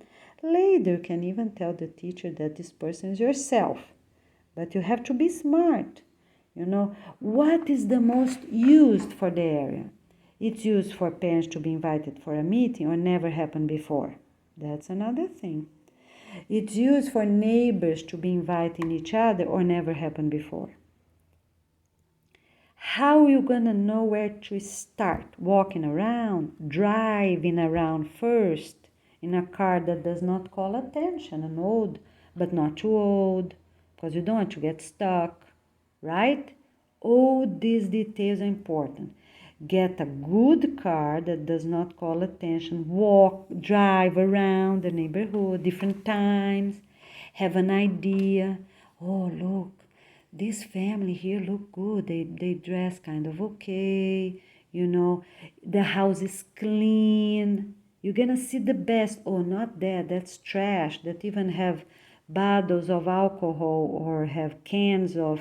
Later, you can even tell the teacher that this person is yourself. But you have to be smart. What is the most used for the area? It's used for parents to be invited for a meeting or never happened before. That's another thing. It's used for neighbors to be inviting each other or never happened before. How are you gonna know where to start? Walking around, driving around first in a car that does not call attention, an old but not too old, because you don't want to get stuck, right? All these details are important. Get a good car that does not call attention, walk, drive around the neighborhood, different times, have an idea. Oh, look, this family here look good. They dress kind of okay, the house is clean. You're gonna see the best. Oh, not that, that's trash, that even have bottles of alcohol or have cans of,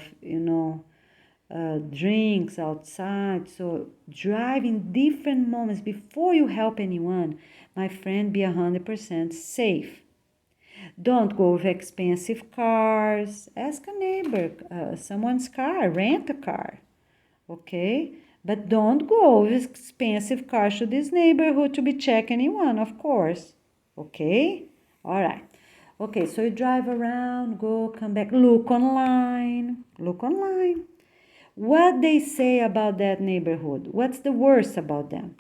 drinks outside. So drive in different moments before you help anyone. My friend, be 100% safe. Don't go with expensive cars. Ask a neighbor, someone's car, rent a car, okay? But don't go with expensive cars to this neighborhood to be checking anyone, of course, okay? All right. Okay, so you drive around, go, come back, look online. What they say about that neighborhood, what's the worst about them?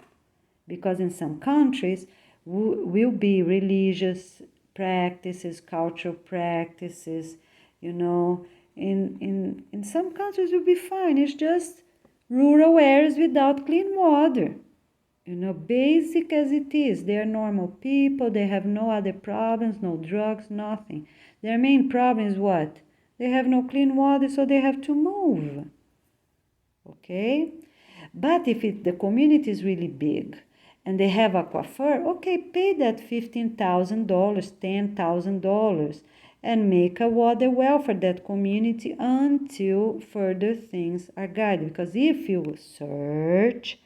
Because in some countries will be religious practices, cultural practices, in some countries will be fine. It's just rural areas without clean water. Basic as it is. They are normal people, they have no other problems, no drugs, nothing. Their main problem is what? They have no clean water, so they have to move. Okay? But if the community is really big and they have aquifer, okay, pay that $15,000, $10,000 and make a water well for that community until further things are guided. Because if you search,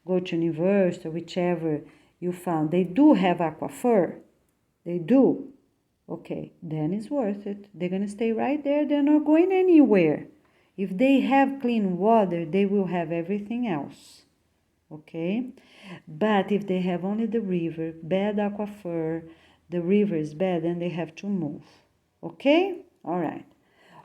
go to university, whichever you found, they do have aquifer, they do, okay, then it's worth it. They're going to stay right there. They're not going anywhere. If they have clean water, they will have everything else, okay? But if they have only the river, bad aquifer, the river is bad, then they have to move, okay? All right.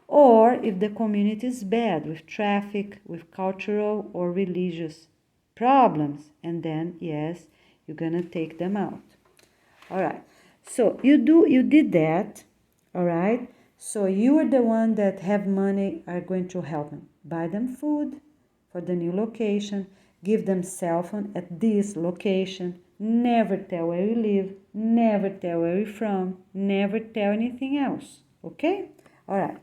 Or if the community is bad with traffic, with cultural or religious problems, and then, yes, you're going to take them out. All right. So you did that, all right? So you are the one that have money are going to help them. Buy them food for the new location. Give them cell phone at this location. Never tell where you live. Never tell where you're from. Never tell anything else. Okay? All right.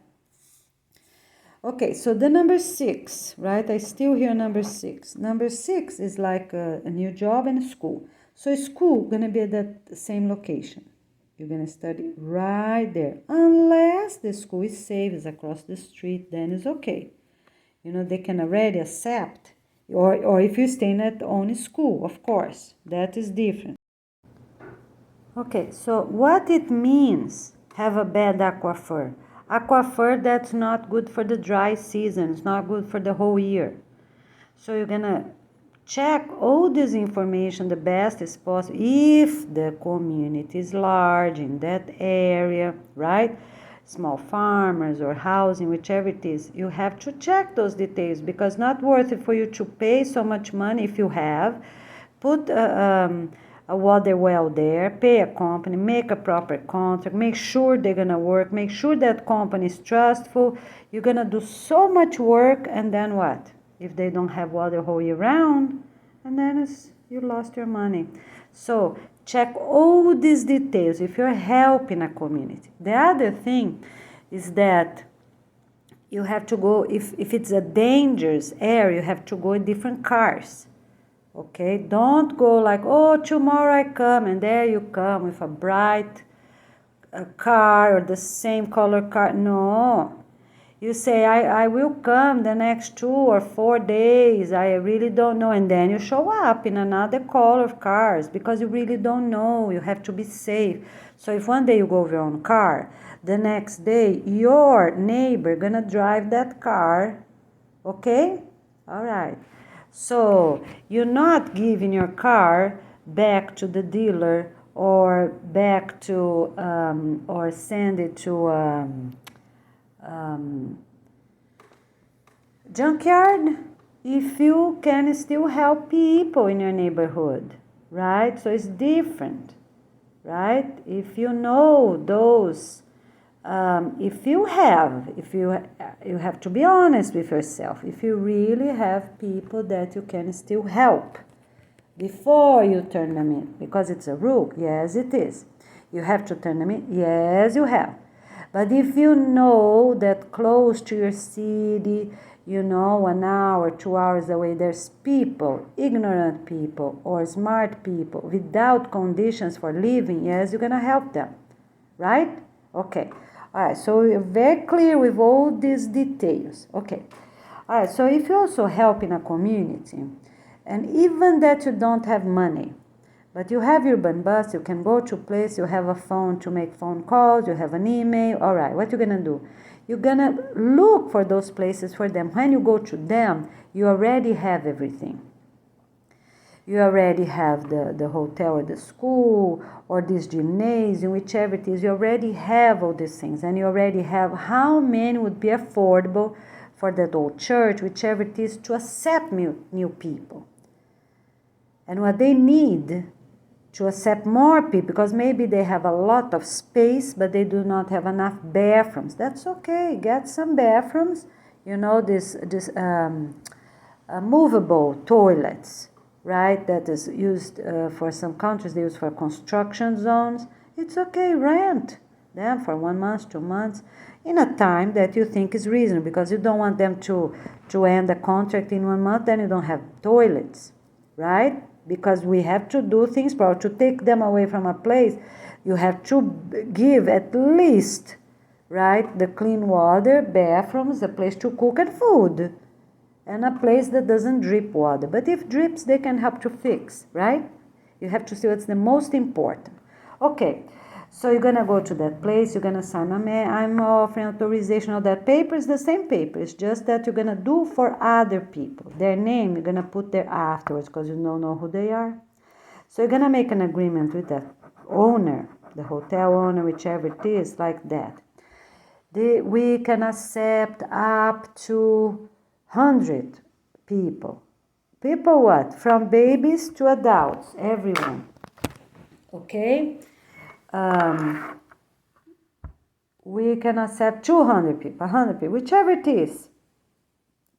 Okay, so the number 6, right? I still hear number 6. Number 6 is like a new job and a school. So school going to be at that same location. You're going to study right there. Unless the school is safe, is across the street, then it's okay. They can already accept. Or if you're staying at only school, of course. That is different. Okay, so what it means, have a bad aquifer? Aquifer that's not good for the dry season. It's not good for the whole year. So you're going to check all this information the best as possible. If the community is large in that area, right? Small farmers or housing, whichever it is, you have to check those details because not worth it for you to pay so much money if you have. Put a water well there, pay a company, make a proper contract, make sure they're going to work, make sure that company is trustful. You're going to do so much work and then what? If they don't have water whole year round, and then you lost your money. So check all these details if you're helping a community. The other thing is that you have to go, if it's a dangerous area, you have to go in different cars. Okay, don't go like, oh, tomorrow I come, and there you come with a bright car or the same color car. No. You say, I will come the next 2 or 4 days. I really don't know. And then you show up in another color of cars because you really don't know. You have to be safe. So if one day you go with your own car, the next day your neighbor gonna drive that car. Okay? All right. So you're not giving your car back to the dealer or back to or send it to junkyard if you can still help people in your neighborhood, right? So it's different, right? If you know those, if you have to be honest with yourself. If you really have people that you can still help before you turn them in, because it's a rule, yes, it is. You have to turn them in, yes, you have. But if you know that close to your city, 1 hour, 2 hours away, there's people, ignorant people or smart people without conditions for living, yes, you're gonna help them, right? Okay. All right, so we're very clear with all these details. Okay. All right, so if you also help in a community, and even that you don't have money, but you have urban bus, you can go to a place, you have a phone to make phone calls, you have an email. All right, what you're going to do? You're going to look for those places for them. When you go to them, you already have everything. You already have the hotel or the school or this gymnasium, whichever it is. You already have all these things, and you already have how many would be affordable for that old church, whichever it is, to accept new people. And what they need to accept more people, because maybe they have a lot of space, but they do not have enough bathrooms. That's okay. Get some bathrooms. This movable toilets, right? That is used for some countries. They use for construction zones. It's okay. Rent them for 1 month, 2 months, in a time that you think is reasonable, because you don't want them to end the contract in 1 month, then you don't have toilets, right? Because we have to do things proper. To take them away from a place, you have to give at least, right, the clean water, bathrooms, a place to cook and food, and a place that doesn't drip water. But if drips, they can help to fix, right? You have to see what's the most important. Okay, so you're going to go to that place, you're going to sign I'm offering authorization. All that paper is the same paper. It's just that you're going to do for other people. Their name, you're going to put there afterwards, because you don't know who they are. So you're going to make an agreement with the owner, the hotel owner, whichever it is, like that. We can accept up to 100 people. People what? From babies to adults, everyone. Okay? We can accept 200 people, 100 people, whichever it is.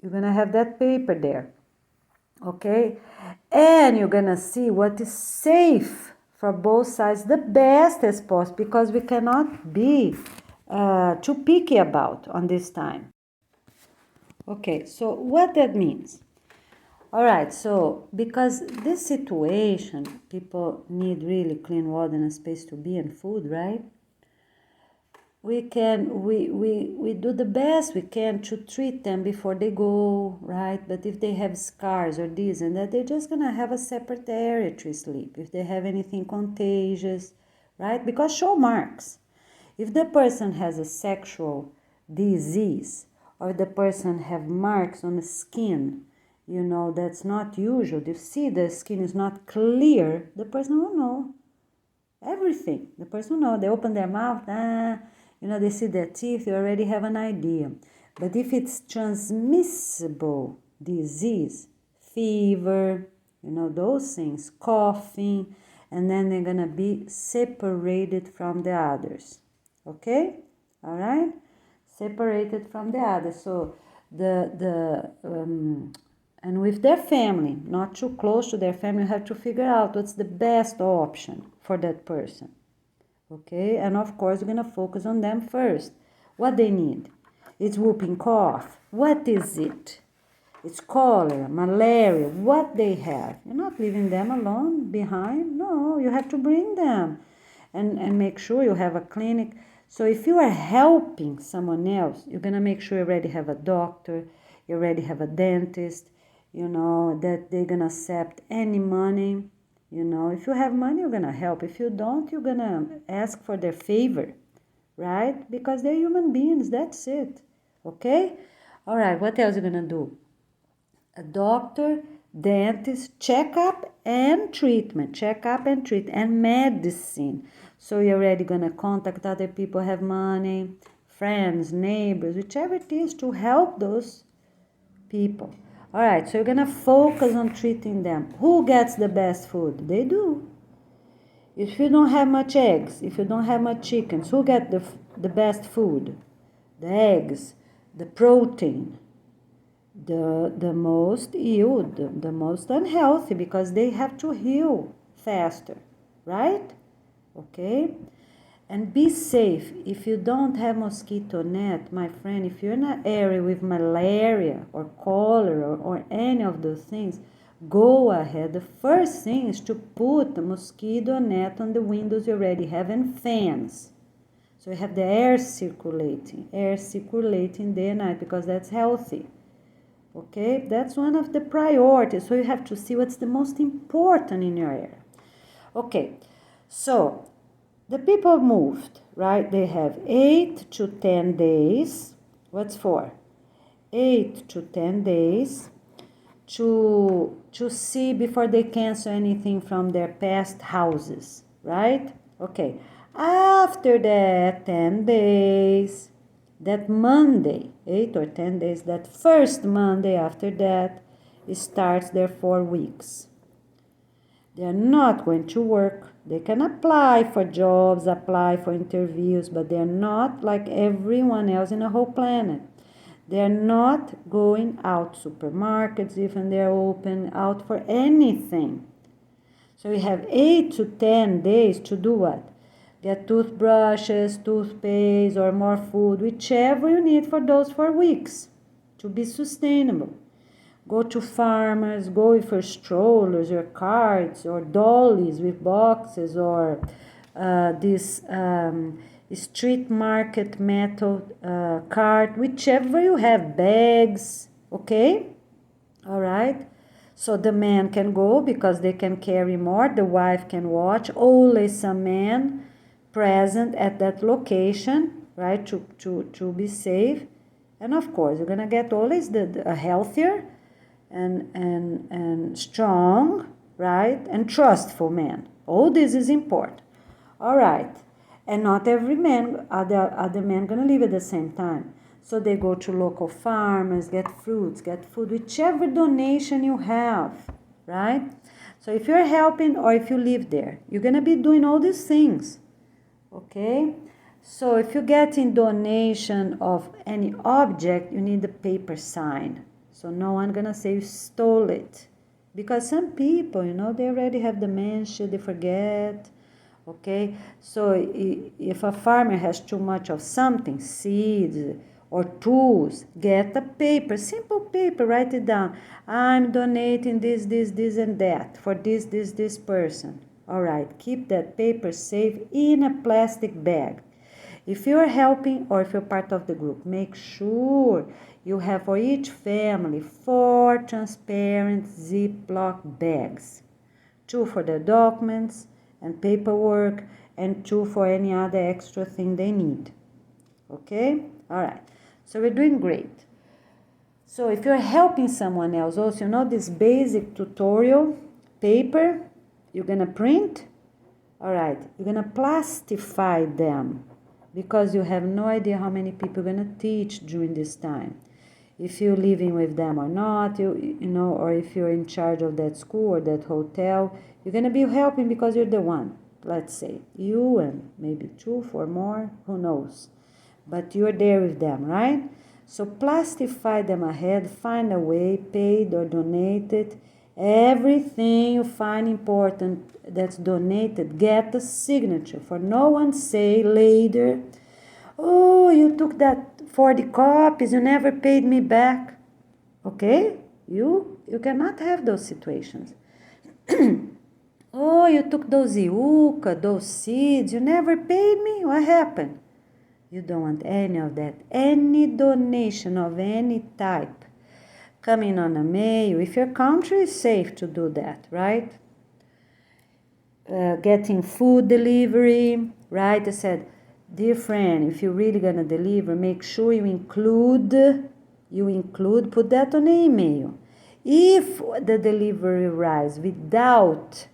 You're going to have that paper there. Okay? And you're going to see what is safe for both sides, the best as possible, because we cannot be too picky about on this time. Okay, so what that means? All right, so because this situation, people need really clean water and a space to be and food, right? We do the best we can to treat them before they go, right? But if they have scars or this and that, they're just gonna have a separate area to sleep. If they have anything contagious, right? Because show marks. If the person has a sexual disease, or the person have marks on the skin, that's not usual. You see the skin is not clear, the person will know everything. The person will know. They open their mouth, they see their teeth, you already have an idea. But if it's transmissible disease, fever, those things, coughing, and then they're going to be separated from the others. Okay? All right? Separated from the others. So and with their family, not too close to their family, you have to figure out what's the best option for that person. Okay, and of course we're going to focus on them first. What they need. It's whooping cough. What is it? It's cholera, malaria, what they have. You're not leaving them alone behind. No, you have to bring them and make sure you have a clinic. So if you are helping someone else, you're going to make sure you already have a doctor, you already have a dentist, that they're going to accept any money. If you have money, you're going to help. If you don't, you're going to ask for their favor, right? Because they're human beings, that's it. Okay? All right, what else are you going to do? A doctor dentist, checkup and treatment, and medicine. So you're already gonna contact other people who have money, friends, neighbors, whichever it is, to help those people. All right, so you're gonna focus on treating them. Who gets the best food? They do. If you don't have much eggs, if you don't have much chickens, who get the best food? The eggs, the protein, the most ill, the most unhealthy, because they have to heal faster, right? Okay? And be safe. If you don't have mosquito net, my friend, if you're in an area with malaria or cholera or any of those things, go ahead. The first thing is to put the mosquito net on the windows you already have and fans. So you have the air circulating day and night, because that's healthy. Okay, that's one of the priorities. So you have to see what's the most important in your area. Okay, so the people moved, right? They have 8 to 10 days. What's for? 8 to 10 days to see before they cancel anything from their past houses, right? Okay. After that 10 days, that Monday, 8 or 10 days, that first Monday after that, it starts their 4 weeks. They're not going to work. They can apply for jobs, apply for interviews, but they're not like everyone else in the whole planet. They're not going out supermarkets, even they're open, out for anything. So you have 8 to 10 days to do what? Get toothbrushes, toothpaste, or more food, whichever you need for those 4 weeks to be sustainable. Go to farmers, go with your strollers, your carts, or dollies with boxes, or this street market metal cart, whichever you have, bags, okay? All right? So the man can go because they can carry more, the wife can watch, always some man present at that location, right, to be safe. And of course, you're gonna get always a healthier and strong, right, and trustful man. All this is important. All right. And not every man, other men gonna live at the same time. So they go to local farmers, get fruits, get food, whichever donation you have, right? So if you're helping or if you live there, you're gonna be doing all these things, okay? So if you get in donation of any object, you need the paper sign. So no one gonna say you stole it. Because some people, they already have dementia, they forget. Okay, so if a farmer has too much of something, seeds or tools, get a paper, simple paper, write it down. I'm donating this, and that for this person. All right, keep that paper safe in a plastic bag. If you're helping or if you're part of the group, make sure you have for each family 4 transparent Ziploc bags. 2 for the documents and paperwork, and 2 for any other extra thing they need. Okay? All right. So we're doing great. So if you're helping someone else also, this basic tutorial paper you're going to print. All right. You're going to plastify them because you have no idea how many people you're going to teach during this time. If you're living with them or not, or if you're in charge of that school or that hotel, you're going to be helping because you're the one. Let's say you and maybe 2, 4 more, who knows. But you're there with them, right? So plastify them ahead, find a way, paid or donated. Everything you find important that's donated, get a signature. For no one say later, oh, you took that 40 copies, you never paid me back. Okay? You cannot have those situations. Oh, you took those iuca, those seeds, you never paid me? What happened? You don't want any of that. Any donation of any type coming on a mail, if your country is safe to do that, right? Getting food delivery, right? I said, dear friend, if you're really going to deliver, make sure you include, put that on the email. If the delivery arrives without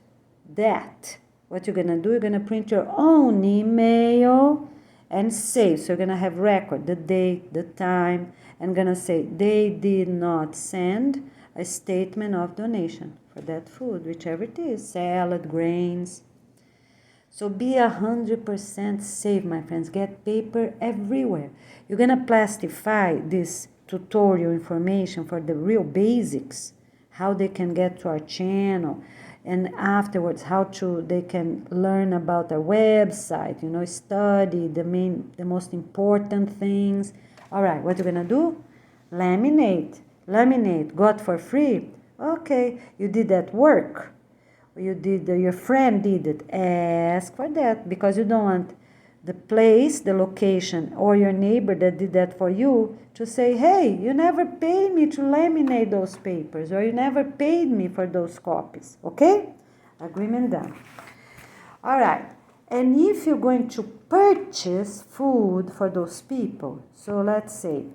that, what you're gonna do, you're gonna print your own email and save. So you're gonna have record, the date, the time, and gonna say they did not send a statement of donation for that food, whichever it is, salad, grains. So be 100% safe, my friends. Get paper everywhere. You're gonna plastify this tutorial information for the real basics, how they can get to our channel, and afterwards how they can learn about our website, study the most important things. All right, what you're gonna do? Laminate, got for free. Okay, you did that work. Your friend did it. Ask for that, because you don't want the place, the location, or your neighbor that did that for you to say, hey, you never paid me to laminate those papers, or you never paid me for those copies. Okay? Agreement done. All right. And if you're going to purchase food for those people, so let's say,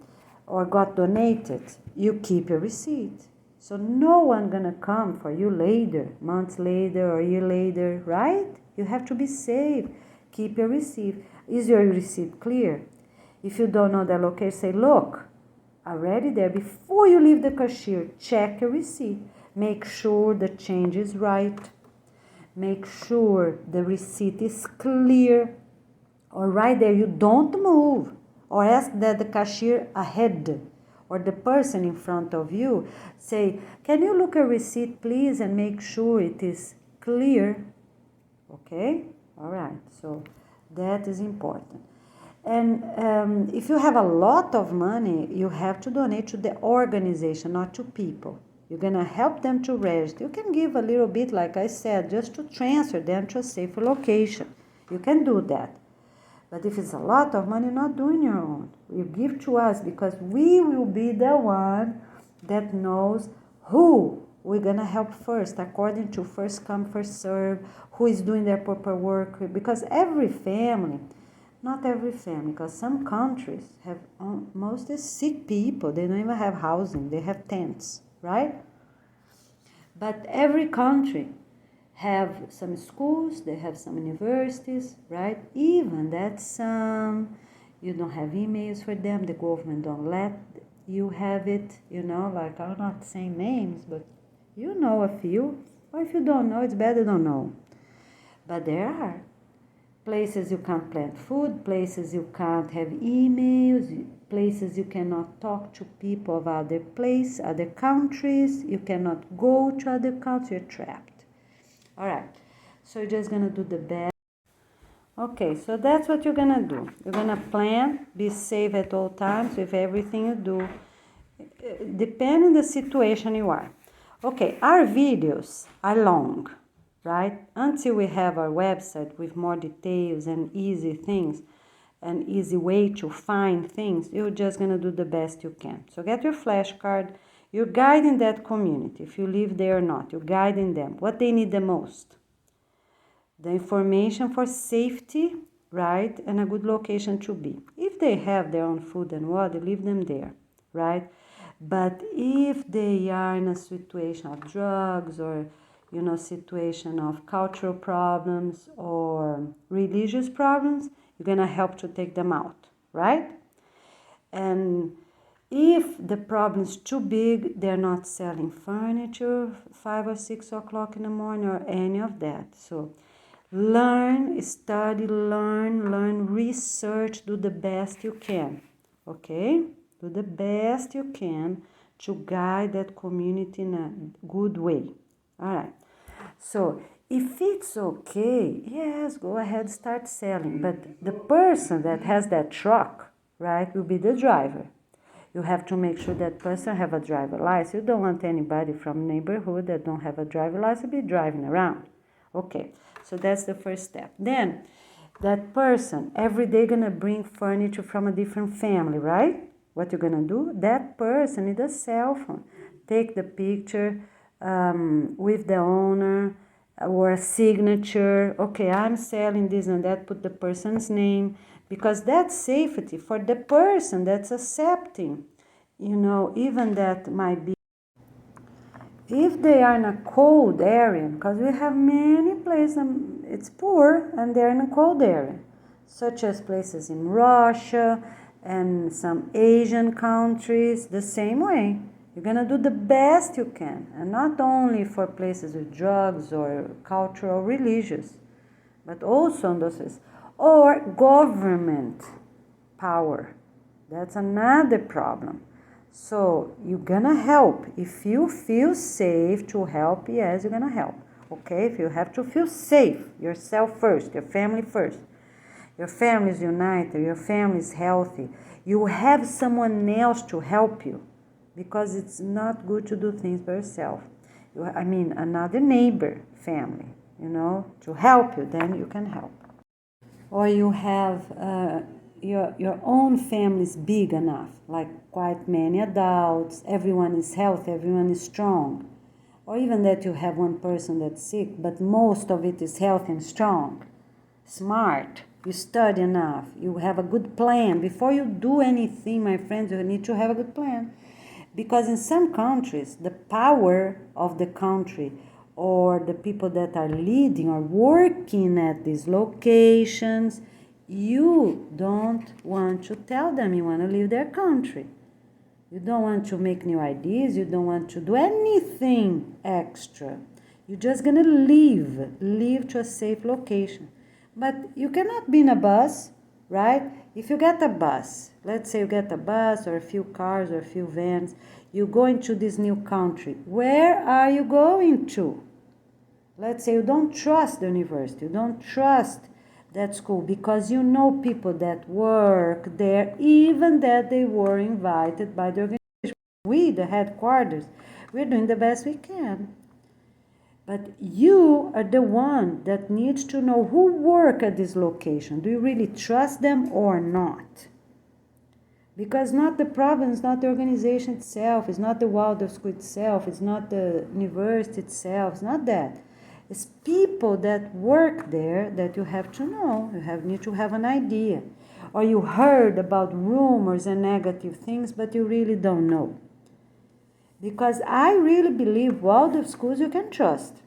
or got donated, you keep your receipt. So no one gonna come for you later, months later or a year later, right? You have to be safe. Keep your receipt. Is your receipt clear? If you don't know the location, say, look, already there. Before you leave the cashier, check your receipt. Make sure the change is right. Make sure the receipt is clear. Or right there, you don't move. Or ask that the cashier ahead, or the person in front of you, say, can you look at receipt, please, and make sure it is clear? Okay? All right. So that is important. And if you have a lot of money, you have to donate to the organization, not to people. You're going to help them to register. You can give a little bit, like I said, just to transfer them to a safer location. You can do that. But if it's a lot of money, you're not doing your own. You give to us, because we will be the one that knows who we're going to help first, according to first come, first serve, who is doing their proper work. Because every family, not every family, because some countries have mostly sick people. They don't even have housing. They have tents, right? But every country have some schools, they have some universities, right? Even that some, you don't have emails for them, the government don't let you have it, like, I'm not saying names, but you know a few, or if you don't know, it's better don't know. But there are places you can't plant food, places you can't have emails, places you cannot talk to people of other countries, you cannot go to other countries, you're trapped. All right, so you're just gonna do the best. Okay, so that's what you're gonna do. You're gonna plan, be safe at all times with everything you do, depending on the situation you are. Okay, our videos are long, right? Until we have our website with more details and easy things, an easy way to find things, you're just gonna do the best you can. So get your flashcard. You're guiding that community, if you live there or not. You're guiding them. What they need the most. The information for safety, right? And a good location to be. If they have their own food and water, leave them there, right? But if they are in a situation of drugs or, situation of cultural problems or religious problems, you're going to help to take them out, right? And if the problem is too big, they're not selling furniture 5 or 6 o'clock in the morning or any of that. So learn, study, learn, research, do the best you can, okay? Do the best you can to guide that community in a good way. All right. So if it's okay, yes, go ahead, start selling. But the person that has that truck, right, will be the driver. You have to make sure that person have a driver license. You don't want anybody from neighborhood that don't have a driver license be driving around. Okay, so that's the first step. Then that person every day gonna bring furniture from a different family, right? What you're gonna do? That person need a cell phone. Take the picture with the owner or a signature. Okay, I'm selling this and that. Put the person's name, because that's safety for the person that's accepting. Even that might be if they are in a cold area, because we have many places, it's poor and they're in a cold area, such as places in Russia and some Asian countries, the same way. You're going to do the best you can, and not only for places with drugs or cultural, religious, but also on those places. Or government power. That's another problem. So you're gonna help. If you feel safe to help, yes, you're gonna help. Okay, if you have to feel safe, yourself first, your family first. Your family is united, your family is healthy. You have someone else to help you, because it's not good to do things by yourself. Another neighbor, family, to help you, then you can help. Or you have your own family is big enough, like quite many adults, everyone is healthy, everyone is strong. Or even that you have one person that's sick, but most of it is healthy and strong, smart, you study enough, you have a good plan. Before you do anything, my friends, you need to have a good plan. Because in some countries, the power of the country or the people that are leading or working at these locations, you don't want to tell them you want to leave their country. You don't want to make new ideas. You don't want to do anything extra. You're just going to leave to a safe location. But you cannot be in a bus, right? If you get a bus, let's say you get a bus or a few cars or a few vans, you go into this new country. Where are you going to? Let's say you don't trust the university, you don't trust that school, because you know people that work there, even that they were invited by the organization. We, the headquarters, we're doing the best we can. But you are the one that needs to know who work at this location. Do you really trust them or not? Because not the problem, it's not the organization itself, it's not the Waldorf school itself, it's not the university itself, it's not that. It's people that work there that you have to know. Need to have an idea. Or you heard about rumors and negative things, but you really don't know. Because I really believe Waldorf schools you can trust.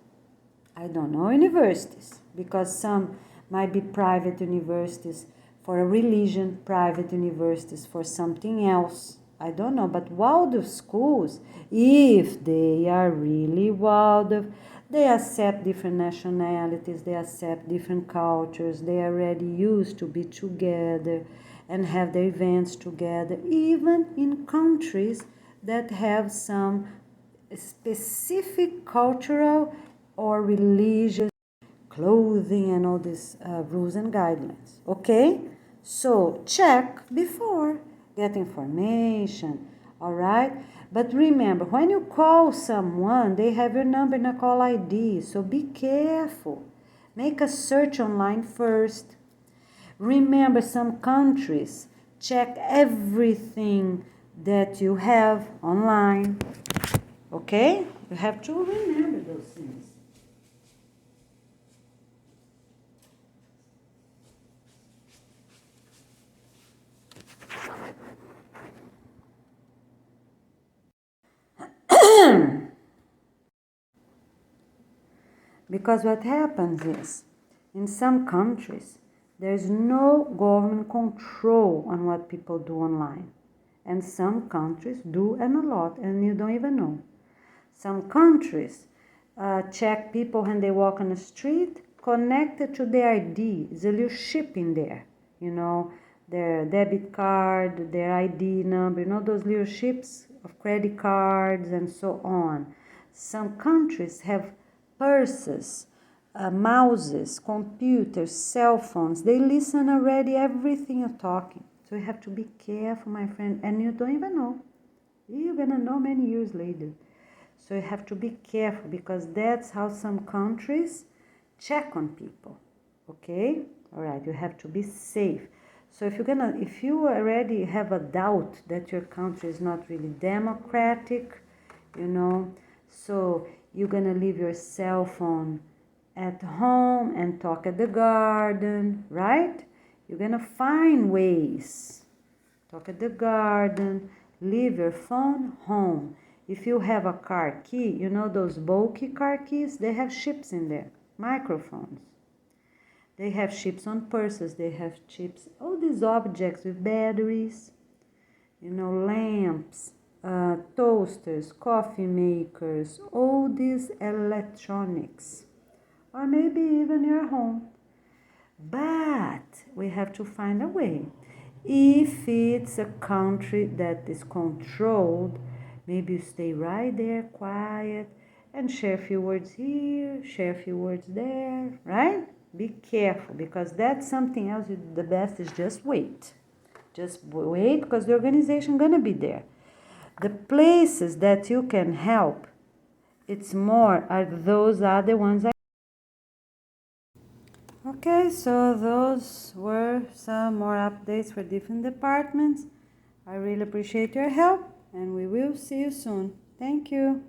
I don't know universities, because some might be private universities for a religion, private universities for something else. I don't know, but Waldorf schools, if they are really Waldorf, they accept different nationalities, they accept different cultures, they are already used to be together and have their events together, even in countries that have some specific cultural or religious clothing and all these rules and guidelines. Okay? So check before, get information, all right? But remember, when you call someone, they have your number in a call ID, so be careful. Make a search online first. Remember, some countries check everything that you have online, okay? You have to remember those things. Because what happens is, in some countries, there's no government control on what people do online. And some countries do, and a lot, and you don't even know. Some countries check people when they walk on the street, connected to their ID. There's a little chip in there, their debit card, their ID number, those little chips of credit cards and so on. Some countries have purses, mouses, computers, cell phones. They listen already everything you're talking. So you have to be careful, my friend, and you don't even know. You're going to know many years later. So you have to be careful, because that's how some countries check on people. Okay? All right, you have to be safe. So if you already have a doubt that your country is not really democratic, so you're gonna leave your cell phone at home and talk at the garden, right? You're gonna find ways. Talk at the garden, leave your phone home. If you have a car key, you know those bulky car keys, they have chips in there, microphones. They have chips on purses, they have chips, all these objects with batteries, you know, lamps, toasters, coffee makers, all these electronics, or maybe even your home. But we have to find a way. If it's a country that is controlled, maybe you stay right there quiet and share a few words here, share a few words there, right? Be careful, because that's something else. The best is just wait. Just wait, because the organization gonna be there. The places that you can help, it's more are those other ones. Okay, so those were some more updates for different departments. I really appreciate your help, and we will see you soon. Thank you.